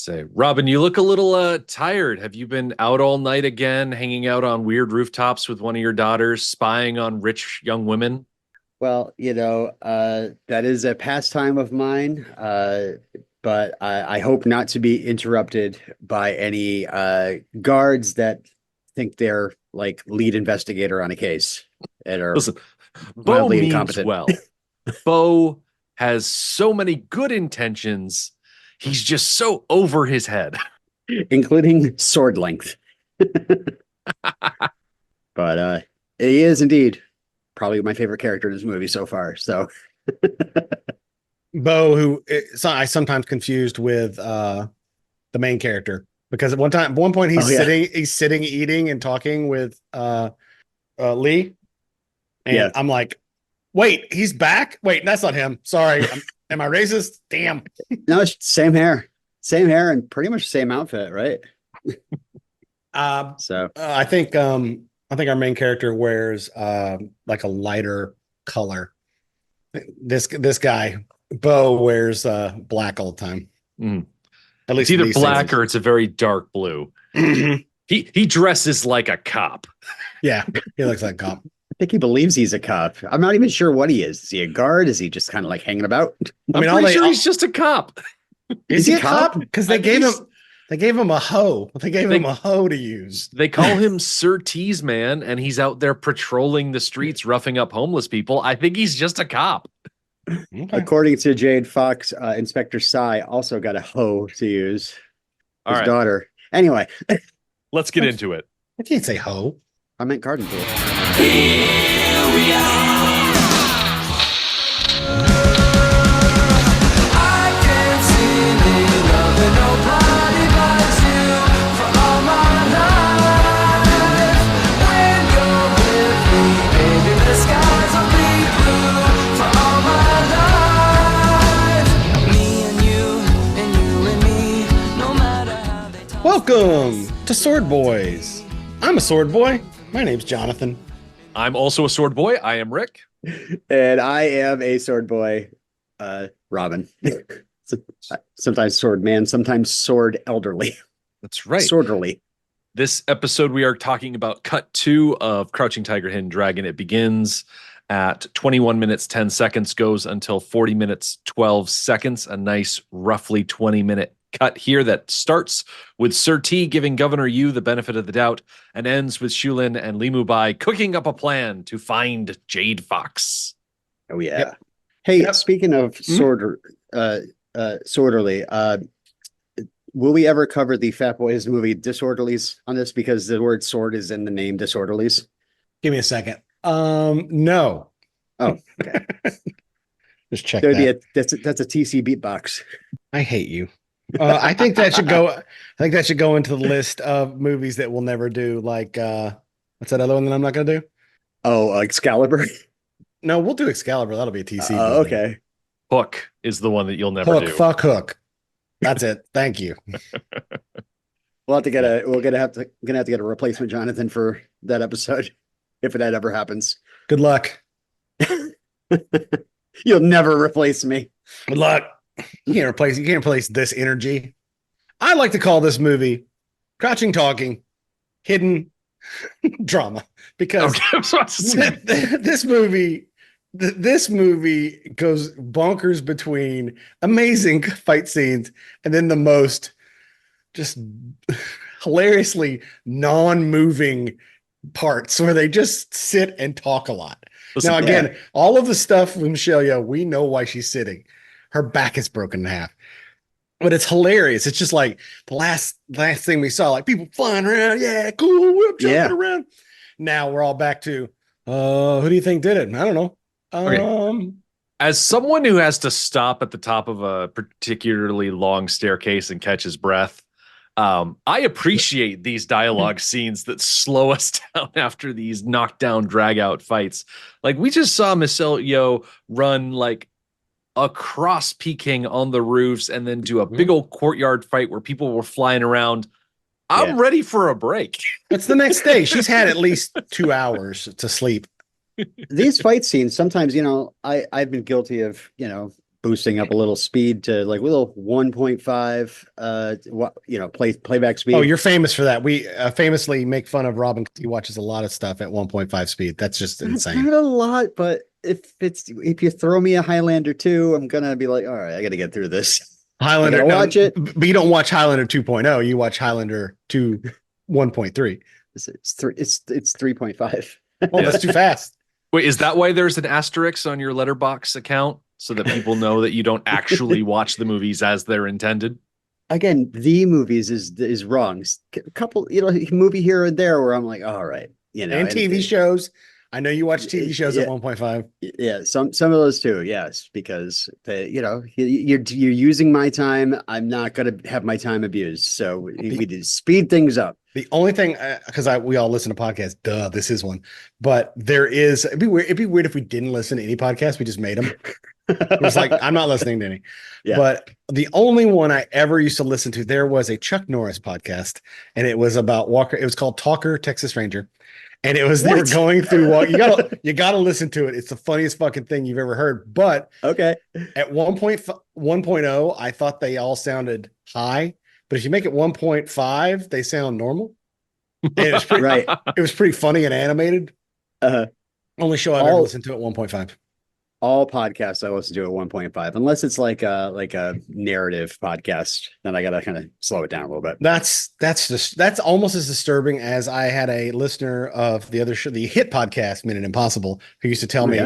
Say, Robin, you look a little tired. Have you been out all night again, hanging out on weird rooftops with one of your daughters, spying on rich young women? Well, that is a pastime of mine, but I hope not to be interrupted by any guards that think they're like lead investigator on a case and are Listen, Bo wildly means incompetent, well. Bo has so many good intentions. He's just so over his head. including sword length. But he is indeed probably my favorite character in this movie so far. So Bo, I sometimes confused with the main character because at one point he's sitting, eating and talking with Lee, and yeah, I'm like, wait, he's back. Wait, that's not him. Sorry, am I racist? Damn. no, it's same hair, and pretty much same outfit, right? So I think our main character wears like a lighter color. This guy Bo wears black all the time. Mm. At least it's either black or it's a very dark blue. He dresses like a cop. Yeah, he looks like a cop. I think he believes he's a cop. I'm not even sure what he is. Is he a guard? Is he just kind of like hanging about? I'm pretty sure he's just a cop. Is he a cop? Because they gave him a hoe. They gave him a hoe to use. They call him Sir Tease Man, and he's out there patrolling the streets, roughing up homeless people. I think he's just a cop. Okay. According to Jade Fox, Inspector Tsai also got a hoe to use. His daughter. Anyway, let's get into it. I can't say hoe. I meant garden tool. Here we are. Welcome to Sword Boys. I'm a sword boy. My name's Jonathan. I'm also a sword boy. I am Rick. And I am a sword boy, Robin. Sometimes sword man, sometimes sword elderly. That's right. Swordly. This episode, we are talking about cut 2 of Crouching Tiger, Hidden Dragon. It begins at 21 minutes, 10 seconds, goes until 40 minutes, 12 seconds. A nice, roughly 20-minute cut here that starts with Sir T giving Governor Yu the benefit of the doubt and ends with Shu Lien and Li Mubai cooking up a plan to find Jade Fox. Oh, yeah. Yep. Hey, speaking of swordly, will we ever cover the Fat Boys movie Disorderlies on this? Because the word sword is in the name Disorderlies. Give me a second. No. Oh, okay. Just check that. That's a TC beatbox. I hate you. I think that should go. I think that should go into the list of movies that we'll never do. Like, what's that other one that I'm not going to do? Oh, Excalibur. No, we'll do Excalibur. That'll be a TC. Okay. Hook is the one that you'll never do. Fuck Hook. That's it. Thank you. We'll have to get we're gonna have to get a replacement Jonathan for that episode if that ever happens. Good luck. You'll never replace me. Good luck. You can't replace this energy. I like to call this movie Crouching Talking Hidden Drama because this movie goes bonkers between amazing fight scenes and then the most just hilariously non-moving parts where they just sit and talk a lot. Listen, now, again, all of the stuff with Michelle Yeoh, we know why she's sitting. Her back is broken in half. But it's hilarious. It's just like the last thing we saw, like people flying around. Yeah, cool. We're jumping around. Now we're all back to, who do you think did it? I don't know. Okay. As someone who has to stop at the top of a particularly long staircase and catch his breath, I appreciate these dialogue scenes that slow us down after these knockdown, drag out fights. Like we just saw Michelle Yeoh run like across Peking on the roofs and then do a big old courtyard fight where people were flying around. I'm ready for a break. It's the next day. She's had at least 2 hours to sleep. These fight scenes, sometimes, I've been guilty of, boosting up a little speed to like a little 1.5 playback speed. Oh, you're famous for that. We famously make fun of Robin. He watches a lot of stuff at 1.5 speed. That's just insane. Not a lot, but if you throw me a Highlander 2, I'm gonna be like, all right, I gotta get through this. Highlander, watch it. But you don't watch Highlander 2.0. You watch Highlander 2 1.3. It's 3.5. Oh, that's too fast. Wait, is that why there's an asterisk on your Letterboxd account so that people know that you don't actually watch the movies as they're intended? Again, the movies is wrong. A couple, movie here and there where I'm like, all right, and TV shows. I know you watch TV shows at 1.5. Yeah, some of those too. Yes, because you're using my time. I'm not going to have my time abused. So we did speed things up. The only thing, because we all listen to podcasts. Duh, this is one. But there is. It'd be weird if we didn't listen to any podcast. We just made them. It was like, I'm not listening to any. Yeah. But the only one I ever used to listen to, there was a Chuck Norris podcast, and it was about Walker. It was called Talker, Texas Ranger. And it was, they were going through you gotta listen to it. It's the funniest fucking thing you've ever heard. But okay, at 1.0, I thought they all sounded high, but if you make it 1.5, they sound normal. And it was pretty, right. It was pretty funny and animated. Only show I've ever listened to at 1.5. All podcasts I listen to at 1.5, unless it's like a narrative podcast, then I gotta kind of slow it down a little bit. That's almost as disturbing as I had a listener of the other show, the hit podcast Minute Impossible, who used to tell me,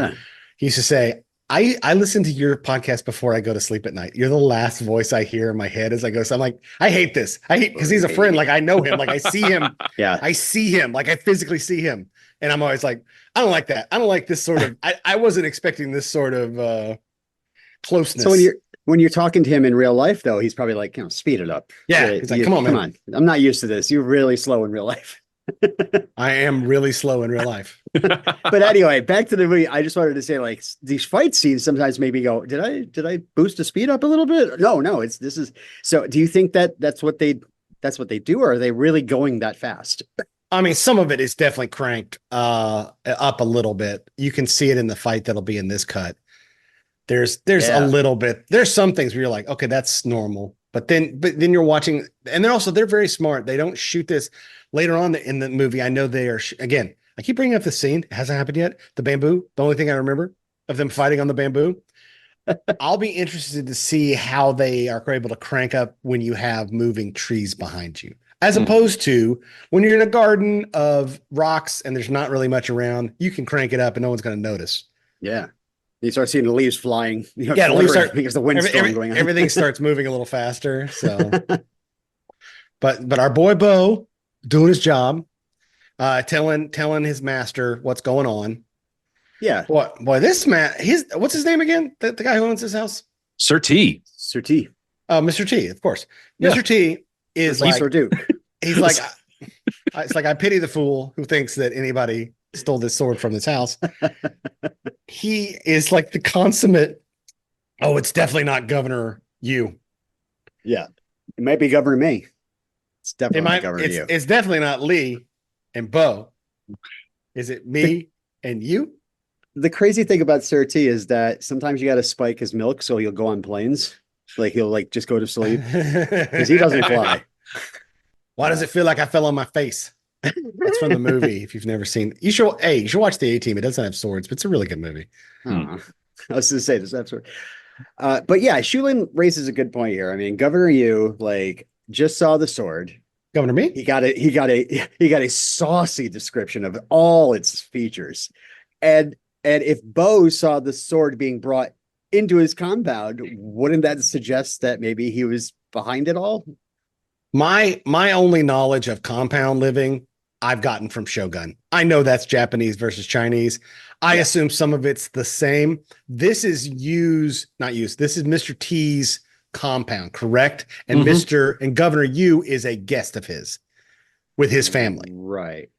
he used to say, I listen to your podcast before I go to sleep at night. You're the last voice I hear in my head as I go. So I'm like, I hate this. Because he's a friend. Like I know him. Like I see him. Yeah. I see him. Like I physically see him. And I'm always like, I don't like that. I don't like this sort of, I wasn't expecting this sort of closeness. So when you're talking to him in real life, though, he's probably like, speed it up. Yeah. He's like, come on. I'm not used to this. You're really slow in real life. I am really slow in real life. But anyway, back to the movie. I just wanted to say, like, these fight scenes sometimes make me go, did I boost the speed up a little bit? No, so do you think that's what they do, or are they really going that fast? I mean, some of it is definitely cranked up a little bit. You can see it in the fight that'll be in this cut. There's a little bit. There's some things where you're like, okay, that's normal. But then you're watching, and they're very smart. They don't shoot this later on in the movie. I know they are again. I keep bringing up the scene. It hasn't happened yet. The bamboo. The only thing I remember of them fighting on the bamboo. I'll be interested to see how they are able to crank up when you have moving trees behind you. As opposed to when you're in a garden of rocks and there's not really much around, you can crank it up and no one's going to notice. Yeah. You start seeing the leaves flying. The leaves start because the windstorm going on. Everything starts moving a little faster. So, but our boy Bo doing his job, telling his master what's going on. Yeah. Boy, this man, what's his name again? The guy who owns his house? Sir T. Oh, Mr. T, of course. Yeah. Mr. T is like, he's like, it's like, I pity the fool who thinks that anybody stole this sword from this house. He is like the consummate. Oh, it's definitely not Governor Yu. Yeah, it might be Governor Meng. It's definitely not Governor Yu. It's definitely not Lee and Bo. Is it me and you? The crazy thing about Sir T is that sometimes you got to spike his milk so he'll go on planes. Like he'll like just go to sleep because he doesn't fly. Why does it feel like I fell on my face? That's from the movie. If you've never seen, you should watch the A-Team. It doesn't have swords, but it's a really good movie. I was going to say this episode. But yeah, Shu Lien raises a good point here. I mean, Governor Yu like just saw the sword. Governor me? He got a saucy description of all its features. And if Bo saw the sword being brought into his compound, wouldn't that suggest that maybe he was behind it all? My only knowledge of compound living I've gotten from Shogun. I know that's Japanese versus Chinese. I assume some of it's the same. This is This is Mr. T's compound, correct? And and Governor Yu is a guest of his with his family. Right.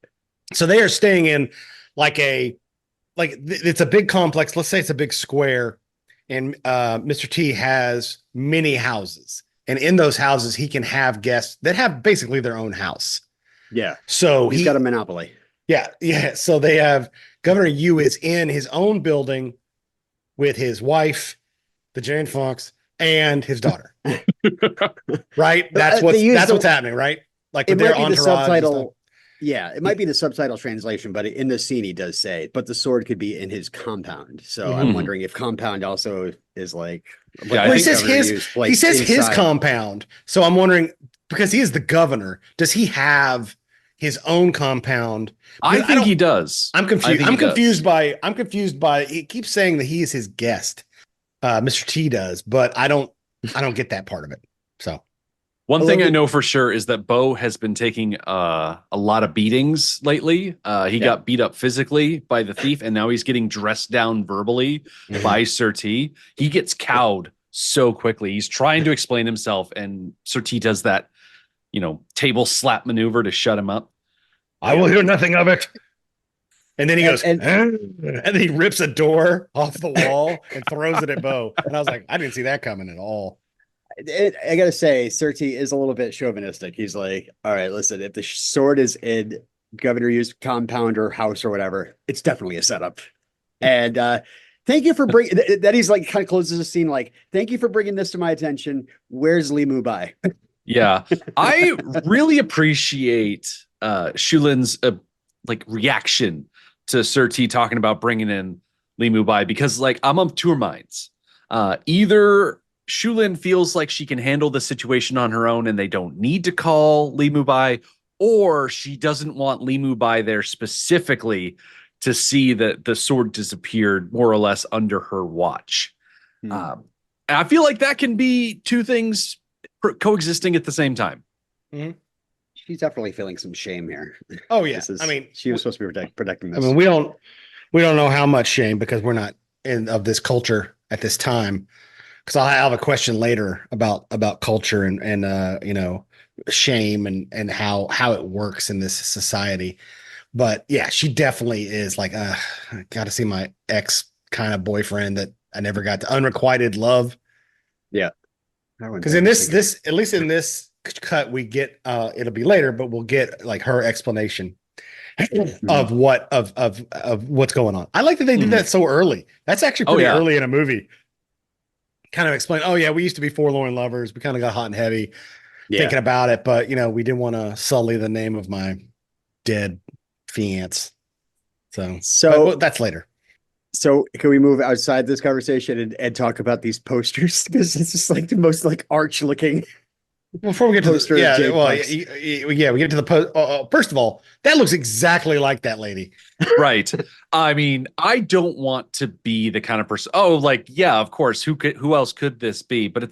So they are staying in it's a big complex. Let's say it's a big square, and Mr. T has many houses. And in those houses, he can have guests that have basically their own house. Yeah. So he's got a monopoly. Yeah. Yeah. So they have Governor Yu is in his own building with his wife, the Jade Fox, and his daughter. Right? That's They what's happening, right? Like with It their might be the entourage and stuff. subtitle. Yeah, it might be the subtitle translation, but in the scene he does say, but the sword could be in his compound. So I'm Mhm. wondering if compound also is like Yeah, I Well, he think says he says his compound. So I'm wondering, because he is the governor, does he have his own compound? I Because think he does. I'm I confused. think I'm he does. confused by he keeps saying that he is his guest. Mr. T does, but I don't get that part of it. So One Well, thing let I me- know for sure is that Bo has been taking a lot of beatings lately. He got beat up physically by the thief, and now he's getting dressed down verbally Mhm. by Sir T. He gets cowed so quickly. He's trying to explain himself, and Sir T does that, table slap maneuver to shut him up. I will hear nothing of it. And then he goes, And- and then he rips a door off the wall and throws it at Bo. And I was like, I didn't see that coming at all. I gotta say, Serti is a little bit chauvinistic. He's like, all right, listen, if the sword is in Governor Yu's compound or house or whatever, it's definitely a setup. And thank you for bringing that. He's like kind of closes the scene like, thank you for bringing this to my attention. Where's Li Mubai? Yeah, I really appreciate Shu Lien's reaction to Sir T talking about bringing in Li Mubai, because I'm of two minds. Either Shu Lien feels like she can handle the situation on her own and they don't need to call Li Mubai, or she doesn't want Li Mubai there specifically to see that the sword disappeared more or less under her watch. And I feel like that can be two things coexisting at the same time. She's definitely feeling some shame here. Oh yeah. She was supposed to be protecting this. I mean, we don't know how much shame, because we're not of this culture at this time. Because I'll have a question later about culture and shame and how it works in this society. But yeah, she definitely is like, I got to see my ex kind of boyfriend that I never got to unrequited love. Yeah. Because in this at least in this cut we get it'll be later, but we'll get like her explanation of what's going on. I like that they did that so early. That's actually pretty early in a movie. Kind of explain, oh yeah, we used to be forlorn lovers. We kind of got hot and heavy thinking about it, but we didn't want to sully the name of my dead fiance. So that's later. So can we move outside this conversation and talk about these posters? Because it's just like the most arch looking. Before we get to poster, we get to the post. First of all, that looks exactly like that lady. Right. I mean, I don't want to be the kind of person. Of course. Who else could this be? But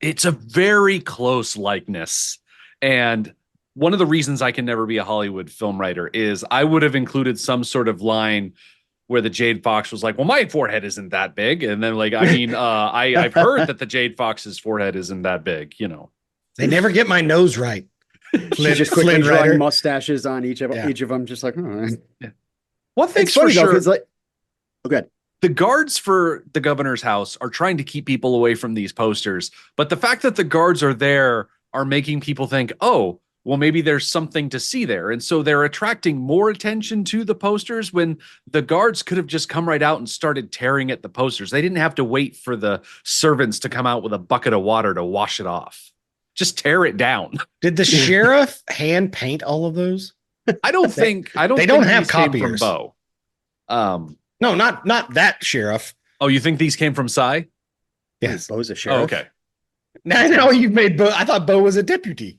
it's a very close likeness. And one of the reasons I can never be a Hollywood film writer is I would have included some sort of line where the Jade Fox was like, well, my forehead isn't that big. And then I've heard that the Jade Fox's forehead isn't that big, They never get my nose right. She's just quickly drawing mustaches on each of them, just like, oh. Yeah. One thing's for sure. Good. The guards for the governor's house are trying to keep people away from these posters, but the fact that the guards are there are making people think, oh, well, maybe there's something to see there. And so they're attracting more attention to the posters when the guards could have just come right out and started tearing at the posters. They didn't have to wait for the servants to come out with a bucket of water to wash it off. Just tear it down. Did the sheriff hand paint all of those? I don't think they don't have copiers from Bo. No, not that sheriff. Oh, you think these came from Tsai? Yes, Bo's a sheriff. Oh, okay. Now you've made Bo. I thought Bo was a deputy.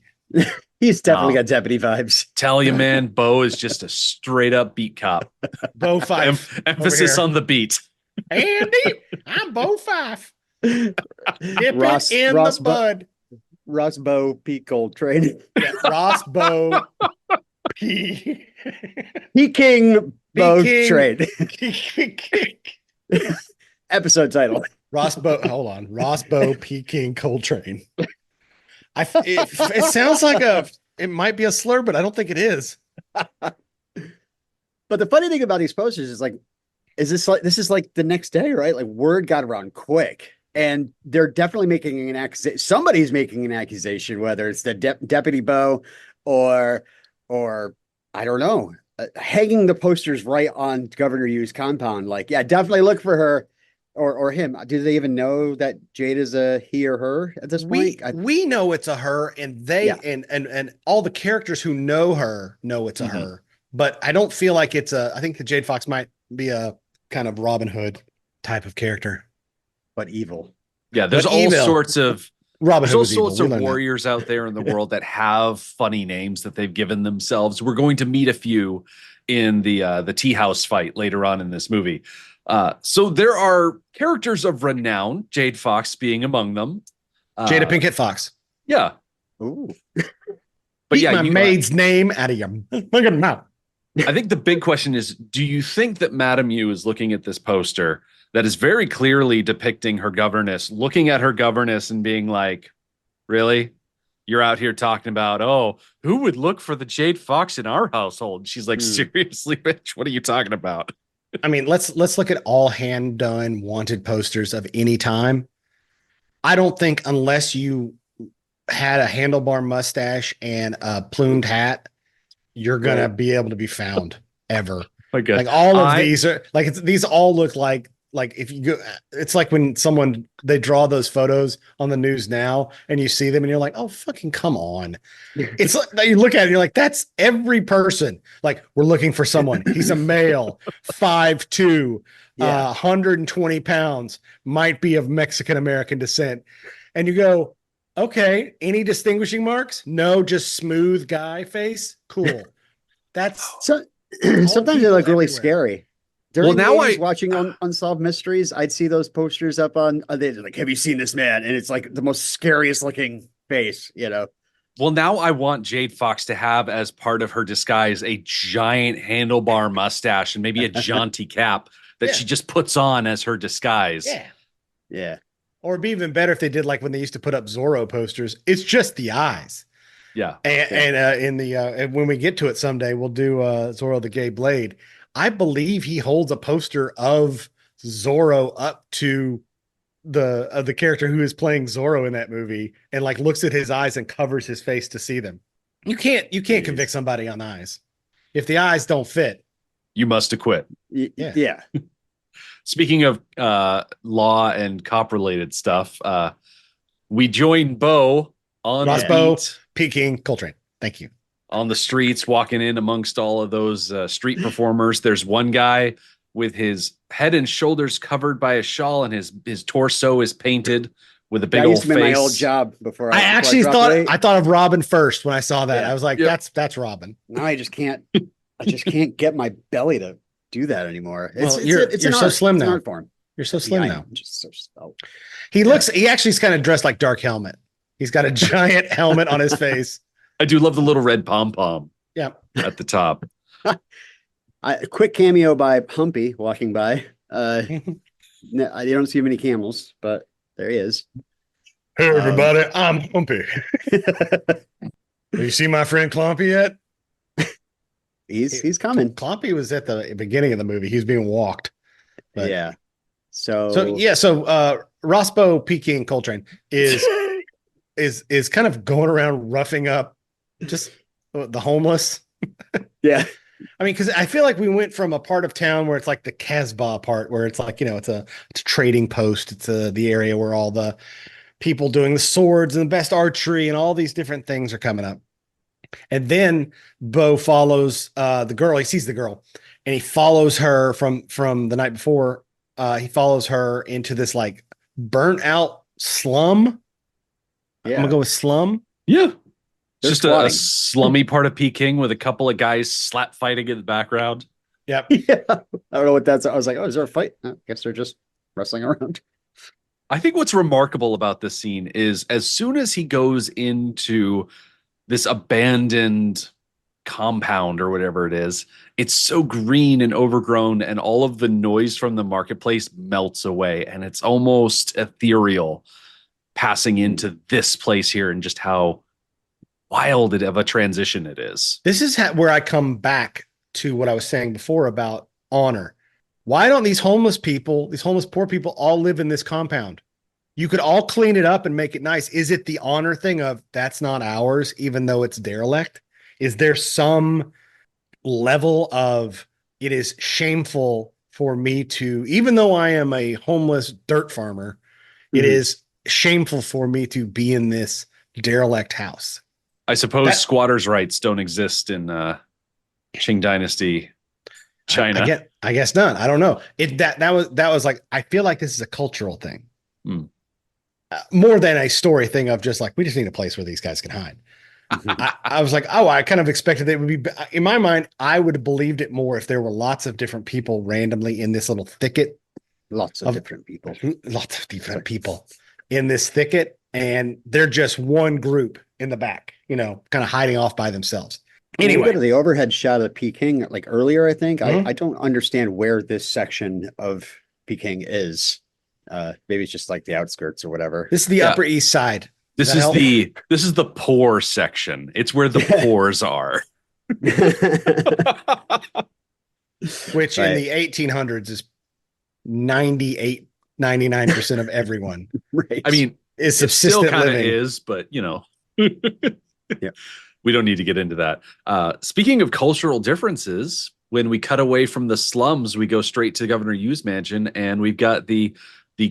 He's definitely got deputy vibes. Tell you, man, Bo is just a straight up beat cop. Bo Fife. Emphasis on the beat. Andy, I'm Bo Fife. Dip it in the bud. RossBo P. Coltrane. Yeah, RossBo P. Peking Bo Trade. Episode title. RossBo Peking Coltrane. It sounds like it might be a slur, but I don't think it is. But the funny thing about these posters is this is like the next day, right? Like word got around quick, and they're definitely making an accusation. Somebody's making an accusation, whether it's the deputy Bo or I don't know, hanging the posters right on Governor Yu's compound. Like, yeah, definitely look for her. or him. Do they even know that Jade is a he or her at this point? We know it's a her, and they Yeah. and all the characters who know her know it's a Mhm. her. But I don't feel like it's a. I think the Jade Fox might be a kind of Robin Hood type of character. But evil. Yeah, there's But all evil. sorts of Robin there's Hood all was evil. sorts We of learned that. warriors out there in the world that have funny names that they've given themselves. We're going to meet a few in the tea house fight later on in this movie. So there are characters of renown, Jade Fox being among them. Jada Pinkett Fox. Yeah, Ooh. but Keep yeah, my maid's name out of your fucking mouth. I think the big question is, do you think that Madame Yu is looking at this poster that is very clearly depicting her governess, looking at her governess and being like, really? You're out here talking about, oh, who would look for the Jade Fox in our household? She's like, seriously, bitch, what are you talking about? I mean, let's look at all hand done wanted posters of any time. I don't think unless you had a handlebar mustache and a plumed hat, you're gonna be able to be found ever. My God. Like all of these are like these all look like if you go, it's like when they draw those photos on the news now and you see them and you're like, oh fucking come on. It's like you look at it and you're like, that's every person. Like we're looking for someone. He's a male, 5'2", 120 pounds, might be of Mexican American descent. And you go, okay, any distinguishing marks? No, just smooth guy face. Cool. That's so. Sometimes they look really everywhere. scary. During Well, now the 80s, I- watching Unsolved Mysteries, I'd see those posters up on. They're like, "Have you seen this man?" And it's like the most scariest looking face, you know. Well, now I want Jade Fox to have as part of her disguise a giant handlebar mustache and maybe a jaunty cap that Yeah. she just puts on as her disguise. Yeah. Yeah. Or it'd be even better if they did like when they used to put up Zorro posters. It's just the eyes. Yeah. And in the and when we get to it someday, we'll do Zorro the Gay Blade. I believe he holds a poster of Zorro up to the character who is playing Zorro in that movie and like looks at his eyes and covers his face to see them. You can't Jeez. convict somebody on eyes. If the eyes don't fit. You must acquit. Yeah. Speaking of law and cop related stuff, we join Bo on the RossBo, beat, Peking, Coltrane. Thank you. on the streets, walking in amongst all of those street performers. There's one guy with his head and shoulders covered by a shawl, and his torso is painted with a big That old used to be face. my old job before. I actually dropped thought weight. I thought of Robin first when I saw that. Yeah. I was like, Yep. that's Robin. Now I just can't get my belly to do that anymore. Well, you're an so art. slim It's an now. art form. You're so slim Yeah, now. I'm just so svelte. He actually is kind of dressed like Dark Helmet. He's got a giant helmet on his face. I do love the little red pom pom Yeah. at the top. A quick cameo by Humpy walking by. I don't see many camels, but there he is. Hey everybody, I'm Humpy. Have you seen my friend Clompy yet? He's coming. Clompy was at the beginning of the movie. He was being walked. But- Yeah. So RossBo Peking Coltrane is kind of going around roughing up just the homeless. Yeah. I mean, because I feel like we went from a part of town where it's like the Casbah part, where it's like, it's a trading post. It's the area where all the people doing the swords and the best archery and all these different things are coming up. And then Bo follows the girl. He sees the girl and he follows her from the night before. He follows her into this like burnt out slum. Yeah. I'm gonna go with slum. Yeah. They're Just a squatting. slummy part of Peking with a couple of guys slap fighting in the background. Yep. Yeah. I don't know what that's. I was like, oh, is there a fight? I guess they're just wrestling around. I think what's remarkable about this scene is as soon as he goes into this abandoned compound or whatever it is, it's so green and overgrown, and all of the noise from the marketplace melts away, and it's almost ethereal passing into this place here and just how wild of a transition it is. This is where I come back to what I was saying before about honor. Why don't these homeless poor people all live in this compound? You could all clean it up and make it nice. Is it the honor thing of that's not ours, even though it's derelict? Is there some level of it is shameful for me to, even though I am a homeless dirt farmer, it is shameful for me to be in this derelict house. I suppose squatters' rights don't exist in Qing Dynasty China. I guess not. I don't know. That was like, I feel like this is a cultural thing. More than a story thing of just like, we just need a place where these guys can hide. I was like, oh, I kind of expected it would be, in my mind, I would have believed it more if there were lots of different people randomly in this little thicket. Lots of different people in this thicket, and they're just one group in the back, kind of hiding off by themselves. Anyway, go to the overhead shot of Peking, like earlier, I think. I don't understand where this section of Peking is. Maybe it's just like the outskirts or whatever. This is the Upper East Side. This is the poor section. It's where the poors are. Which in the 1800s is 99% of everyone. Right. I mean, is subsistent still living. Is, but we don't need to get into that. Speaking of cultural differences, when we cut away from the slums, we go straight to Governor Yu's mansion, and we've got the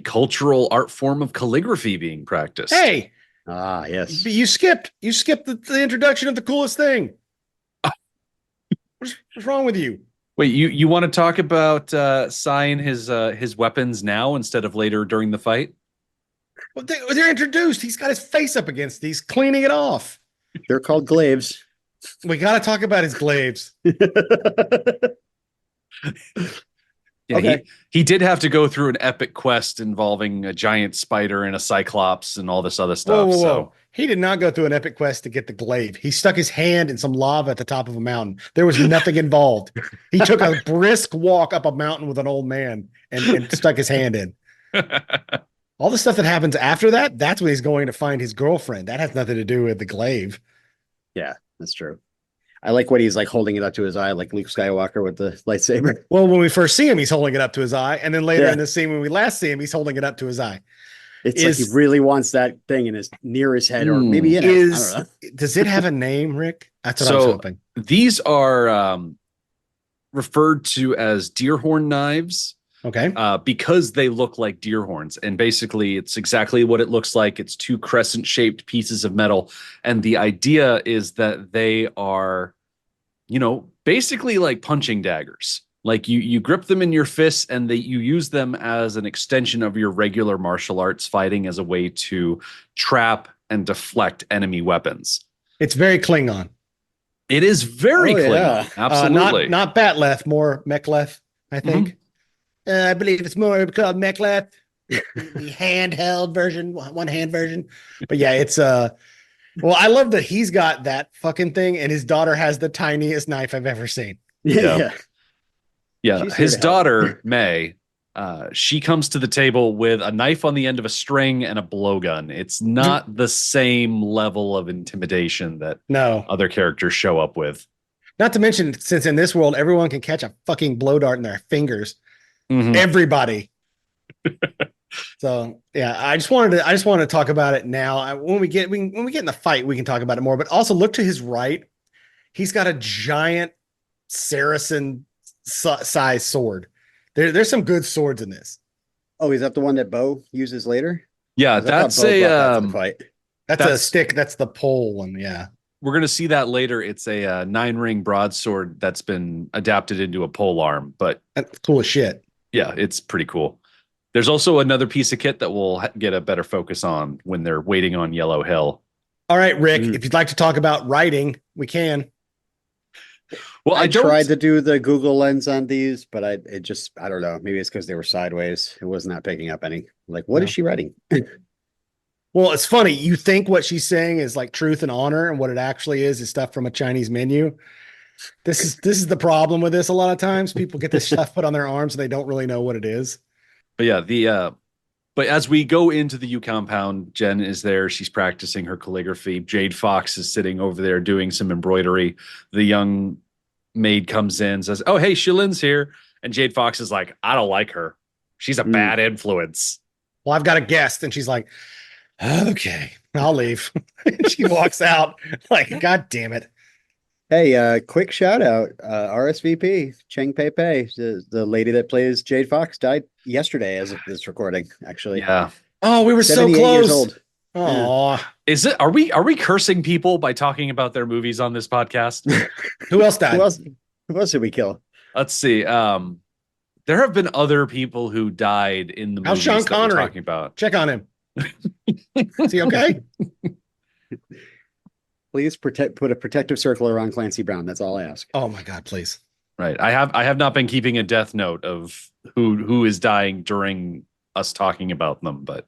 cultural art form of calligraphy being practiced. Hey, yes. You skipped the introduction of the coolest thing. What's wrong with you? Wait, you want to talk about Tsai and his weapons now instead of later during the fight? Well, they're introduced. He's got his face up against these, cleaning it off. They're called glaives. We got to talk about his glaives. Okay. He did have to go through an epic quest involving a giant spider and a cyclops and all this other stuff. Whoa. So he did not go through an epic quest to get the glaive. He stuck his hand in some lava at the top of a mountain. There was nothing involved. He took a brisk walk up a mountain with an old man and stuck his hand in. All the stuff that happens after that, that's when he's going to find his girlfriend. That has nothing to do with the glaive. Yeah, that's true. I like what he's like holding it up to his eye, like Luke Skywalker with the lightsaber. Well, when we first see him, he's holding it up to his eye. And then later in the scene, when we last see him, he's holding it up to his eye. It's like he really wants that thing near his head, or maybe in it. I don't know. Does it have a name, Rick? That's what I was hoping. These are referred to as deer horn knives. Okay. Because they look like deer horns. And basically, it's exactly what it looks like. It's two crescent-shaped pieces of metal. And the idea is that they are, basically like punching daggers. Like you grip them in your fists, and you use them as an extension of your regular martial arts fighting as a way to trap and deflect enemy weapons. It's very Klingon. It is very Klingon. Yeah. Absolutely. Not Batleth, more Mechleth, I think. I believe it's more called Mechleth, the handheld version, one hand version. But yeah, it's well, I love that he's got that fucking thing, and his daughter has the tiniest knife I've ever seen. Yeah. His daughter, May, she comes to the table with a knife on the end of a string and a blowgun. It's not the same level of intimidation that other characters show up with. Not to mention, since in this world, everyone can catch a fucking blow dart in their fingers. Everybody. So yeah, I just wanted to talk about it now. When we get in the fight, we can talk about it more. But also look to his right. He's got a giant Saracen size sword. There's some good swords in this. Oh, is that the one that Bo uses later? Yeah, that's a fight. That's a stick. That's the pole one. Yeah. We're going to see that later. It's a 9-ring broadsword that's been adapted into a pole arm, but that's cool as shit. Yeah, it's pretty cool. There's also another piece of kit that we'll get a better focus on when they're waiting on Yellow Hill. All right, Rick, if you'd like to talk about writing, we can. Well, I tried to do the Google lens on these, but I don't know. Maybe it's because they were sideways. It was not picking up any. Like, what is she writing? Well, it's funny. You think what she's saying is like truth and honor, and what it actually is stuff from a Chinese menu. This is the problem with this. A lot of times people get this stuff put on their arms and they don't really know what it is. But yeah, but as we go into the U compound, Jen is there. She's practicing her calligraphy. Jade Fox is sitting over there doing some embroidery. The young maid comes in, says, "Oh, hey, Shu Lien's here." And Jade Fox is like, "I don't like her. She's a bad influence." Well, I've got a guest. And she's like, "Okay, I'll leave." And she walks out like, "God damn it." Hey, quick shout out, RSVP, Cheng Pei Pei, the lady that plays Jade Fox died yesterday as of this recording, actually. Yeah. Oh, we were so 78 years close. old. Oh, Is it? Are we cursing people by talking about their movies on this podcast? who else died? Who else did we kill? Let's see. There have been other people who died in the How's movies Sean that we're Connery? talking about. Check on him. Is he okay? Please put a protective circle around Clancy Brown. That's all I ask. Oh my God, please. Right. I have not been keeping a death note of who is dying during us talking about them, but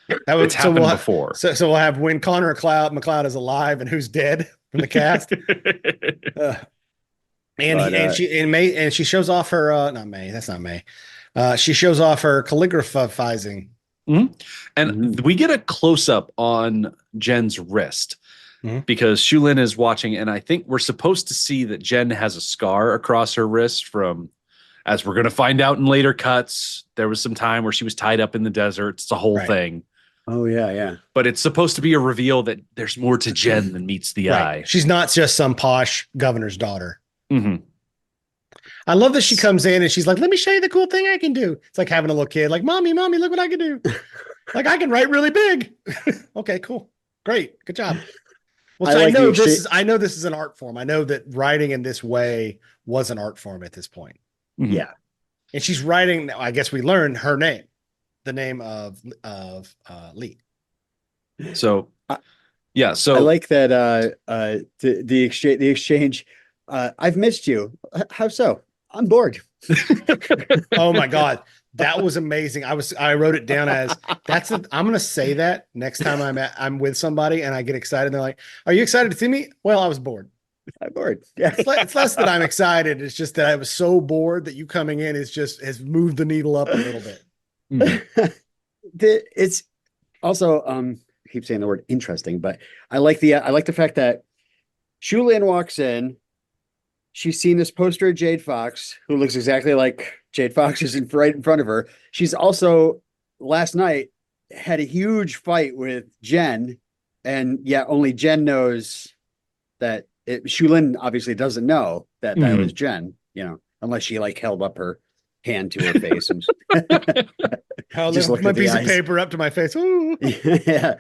it's happened before. So we'll have when Connor McLeod is alive and who's dead from the cast. And she shows off her not May. That's not May. She shows off her calligraphizing. Mm-hmm. And we get a close up on Jen's wrist because Shu Lien is watching, and I think we're supposed to see that Jen has a scar across her wrist from, as we're going to find out in later cuts, there was some time where she was tied up in the desert. It's a whole thing. Oh, yeah. But it's supposed to be a reveal that there's more to Jen than meets the eye. She's not just some posh governor's daughter. Mm-hmm. I love that she comes in and she's like, let me show you the cool thing I can do. It's like having a little kid, like, mommy, look what I can do. Like, I can write really big. Okay, cool. Great. Good job. Well, so I know this is an art form. I know that writing in this way was an art form at this point. Mm-hmm. Yeah. And she's writing, I guess we learned her name, the name of Lee. So, yeah. So I like that the exchange. I've missed you. How so? I'm bored. Oh my God. That was amazing. I wrote it down as I'm going to say that next time I'm with somebody and I get excited. They're like, are you excited to see me? Well, I was bored. I'm bored. Yeah. It's less that I'm excited. It's just that I was so bored that you coming in has moved the needle up a little bit. It's also, I keep saying the word interesting, but I like the fact that Shu Lien walks in. She's seen this poster of Jade Fox, who looks exactly like Jade Fox is right in front of her. She's also last night had a huge fight with Jen, and yet only Jen knows that Shu Lien obviously doesn't know that was Jen, unless she like held up her hand to her face and just looked my piece of paper up to my face. Ooh. Yeah.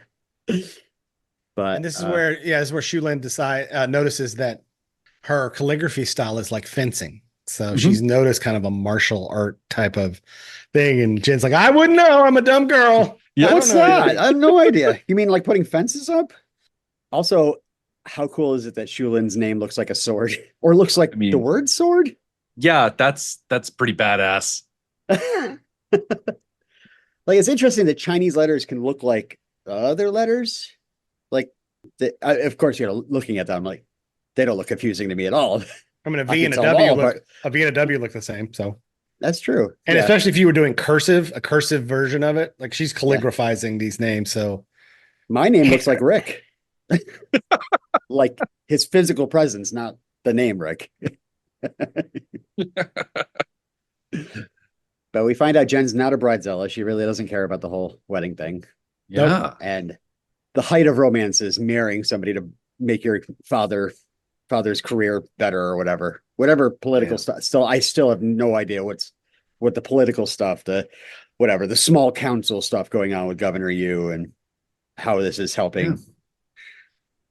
But and this is where Shu Lien notices that her calligraphy style is like fencing. So she's noticed kind of a martial art type of thing. And Jen's like, I wouldn't know. I'm a dumb girl. Yeah, what's that? I have no idea. You mean like putting fences up? Also, how cool is it that Shu Lien's name looks like a sword or looks like the word sword? Yeah, that's pretty badass. Like, it's interesting that Chinese letters can look like other letters. Like, of course, looking at them, like, they don't look confusing to me at all. I mean, a V and a W look the same. So that's true. And especially if you were doing a cursive version of it, like she's calligraphizing these names. So my name looks like Rick, like his physical presence, not the name Rick. But we find out Jen's not a bridezilla. She really doesn't care about the whole wedding thing. Yeah. And the height of romance is marrying somebody to make your father's career better or whatever political stuff. I still have no idea what the political stuff, the small council stuff going on with Governor Yu and how this is helping. Yeah.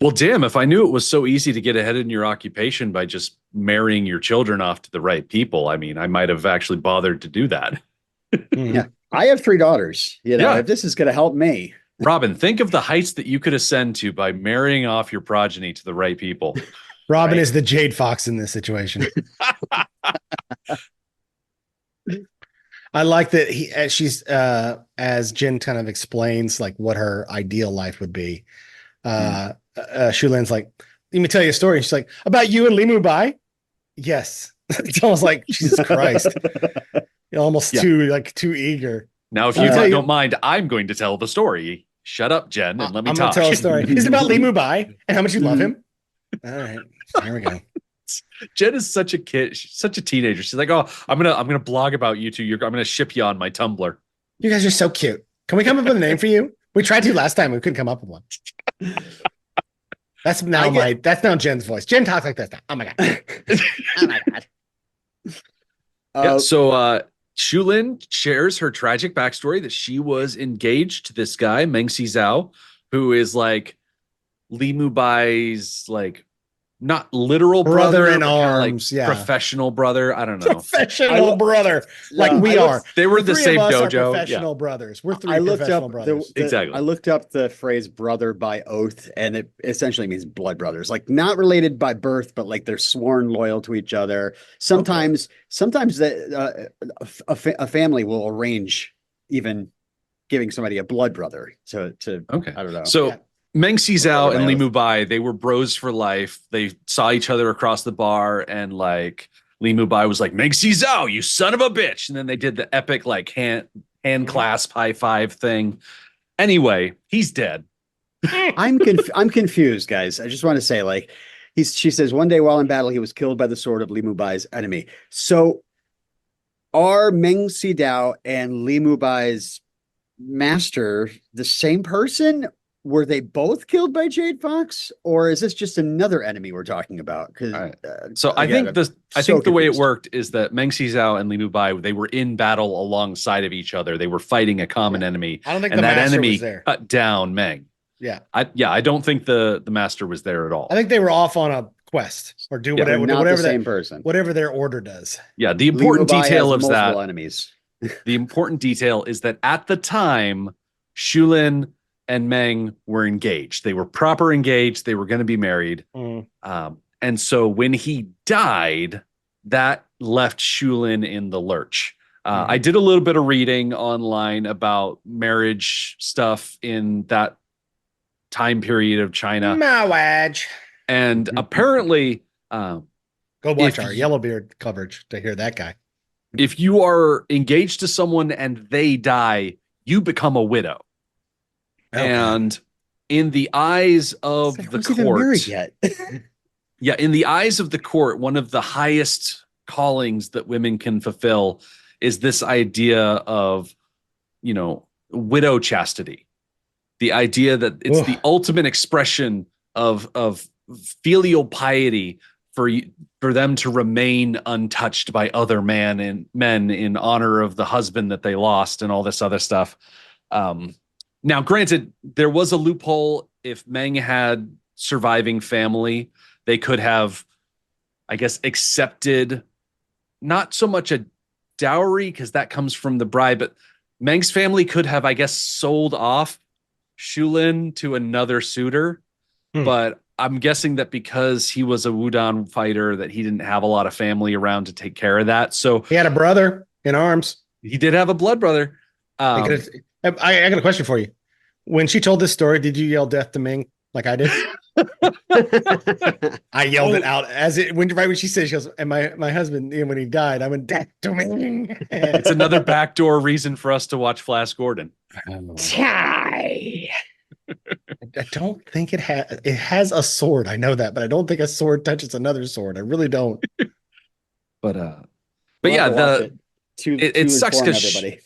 Well, damn, if I knew it was so easy to get ahead in your occupation by just marrying your children off to the right people, I mean, I might have actually bothered to do that. Yeah. I have 3 daughters, if this is going to help me. Robin, think of the heights that you could ascend to by marrying off your progeny to the right people. Robin is the Jade Fox in this situation. I like that as Jen kind of explains like what her ideal life would be. Shu Lien's like, let me tell you a story. She's like, about you and Li Mubai? Yes. It's almost like, Jesus Christ. You're almost too eager. Now, if you don't mind, I'm going to tell the story. Shut up, Jen, and let me talk. I'm going to tell a story. It's about Li Mubai and how much you love him. All right. Here we go. Jen is such a kid. She's such a teenager. She's like, oh, I'm gonna blog about you two. I'm gonna ship you on my Tumblr. You guys are so cute. Can we come up with a name for you? We tried to last time. We couldn't come up with one. That's now that's now Jen's voice. Jen talks like this now. Oh my god. Oh my god. Yeah, so Shu Lien shares her tragic backstory that she was engaged to this guy, Meng Zhao, who is like Li Mubai's like not literal Brother in but kinda arms, like yeah. professional brother. I don't know. Professional brother. Like No, we are. They were the three same of us are dojo. professional brothers. We're three I looked professional up brothers. Exactly. I looked up the phrase brother by oath, and it essentially means blood brothers, like not related by birth, but like they're sworn loyal to each other. Sometimes a family will arrange even giving somebody a blood brother to Okay. I don't know. So Yeah. Meng Zhao and Brother Li by oath. Mubai, they were bros for life. They saw each other across the bar, and like Li Mubai was like, Meng Zhao, you son of a bitch. And then they did the epic like hand clasp high five thing. Anyway, he's dead. I'm confused, guys. I just want to say, like, she says one day while in battle, he was killed by the sword of Li Mubai's enemy. So are Meng Zhao and Li Mubai's master the same person? Were they both killed by Jade Fox, or is this just another enemy we're talking about? Because All right. So I think the way it confused. worked is that Meng Zhao and Li Mubai, they were in battle alongside of each other. They were fighting a common enemy. I don't think And the that master enemy was there. cut down Meng. Yeah. I don't think the master was there at all. I think they were off on a quest or do Yeah, They're whatever, not whatever the that, same person. whatever their order does. Yeah, the Li important Mubai detail has of that multiple enemies. the important detail is that at the time, Shu Lien and Meng were engaged. They were proper engaged. They were going to be married. And so when he died, that left Shu Lien in the lurch. I did a little bit of reading online about marriage stuff in that time period of China. Marriage. And apparently, Go watch if our you- Yellowbeard coverage to hear that guy. if you are engaged to someone and they die, you become a widow. Okay. And in the eyes of the Who's even married court, yet? yeah, in the eyes of the court, one of the highest callings that women can fulfill is this idea of, widow chastity. The idea that it's the ultimate expression of filial piety for them to remain untouched by other men in honor of the husband that they lost and all this other stuff. Now, granted, there was a loophole. If Meng had surviving family, they could have, I guess, accepted not so much a dowry because that comes from the bride, but Meng's family could have, I guess, sold off Shu Lien to another suitor. But I'm guessing that because he was a Wudan fighter, that he didn't have a lot of family around to take care of that. So He had a brother in arms. he did have a blood brother. I got a question for you. When she told this story, did you yell death to Ming like I did? I yelled it out right when she said, she goes, and my husband, when he died, I went death to Ming. It's another backdoor reason for us to watch Flash Gordon. I don't think it has a sword. I know that, but I don't think a sword touches another sword. I really don't. But We'll yeah, have to watch it to sucks inform because everybody.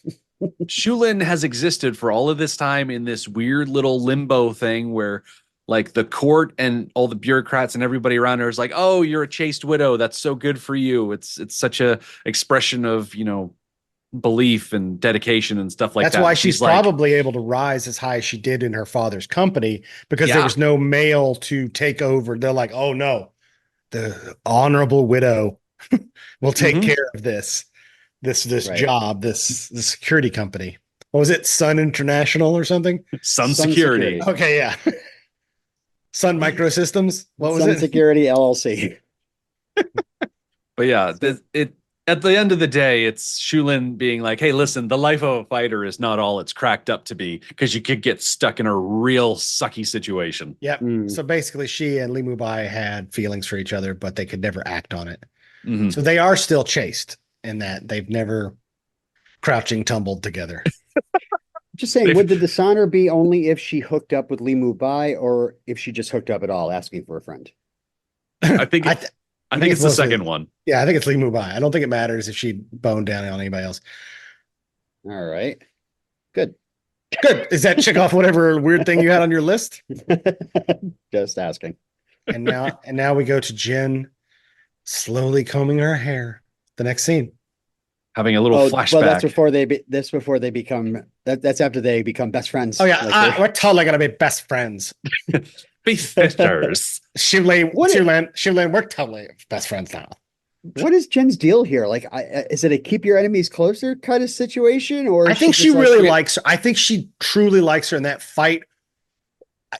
Shu Lien has existed for all of this time in this weird little limbo thing where like the court and all the bureaucrats and everybody around her is like, oh, you're a chaste widow. That's so good for you. It's such a expression of, belief and dedication and stuff like that. That's why she's like, probably able to rise as high as she did in her father's company because there was no male to take over. They're like, oh no, the honorable widow will take care of this job, this security company. What was it? Sun International or something? Sun Security. Okay. Yeah. Sun Microsystems. What was Sun it? Security LLC. But yeah, at the end of the day, it's Shu Lien being like, hey, listen, the life of a fighter is not all it's cracked up to be because you could get stuck in a real sucky situation. Yep. So basically she and Li Mubai had feelings for each other, but they could never act on it. So they are still chaste in that they've never crouching tumbled together. Just saying, would the dishonor be only if she hooked up with Li Mubai or if she just hooked up at all, asking for a friend? I think it's the second one. Yeah, I think it's Li Mubai. I don't think it matters if she boned down on anybody else. All right. Good. Is that check off whatever weird thing you had on your list? Just asking. And now we go to Jen slowly combing her hair. The next scene. Having a little flashback. Well, that's before they become that's after they become best friends. Oh yeah, Like we're totally gonna be best friends. Be sisters. Shu Lien, we're totally best friends now. what is Jen's deal here? Like, is it a keep your enemies closer kind of situation, or I think she's she just like, really likes her. I think she truly likes her in that fight.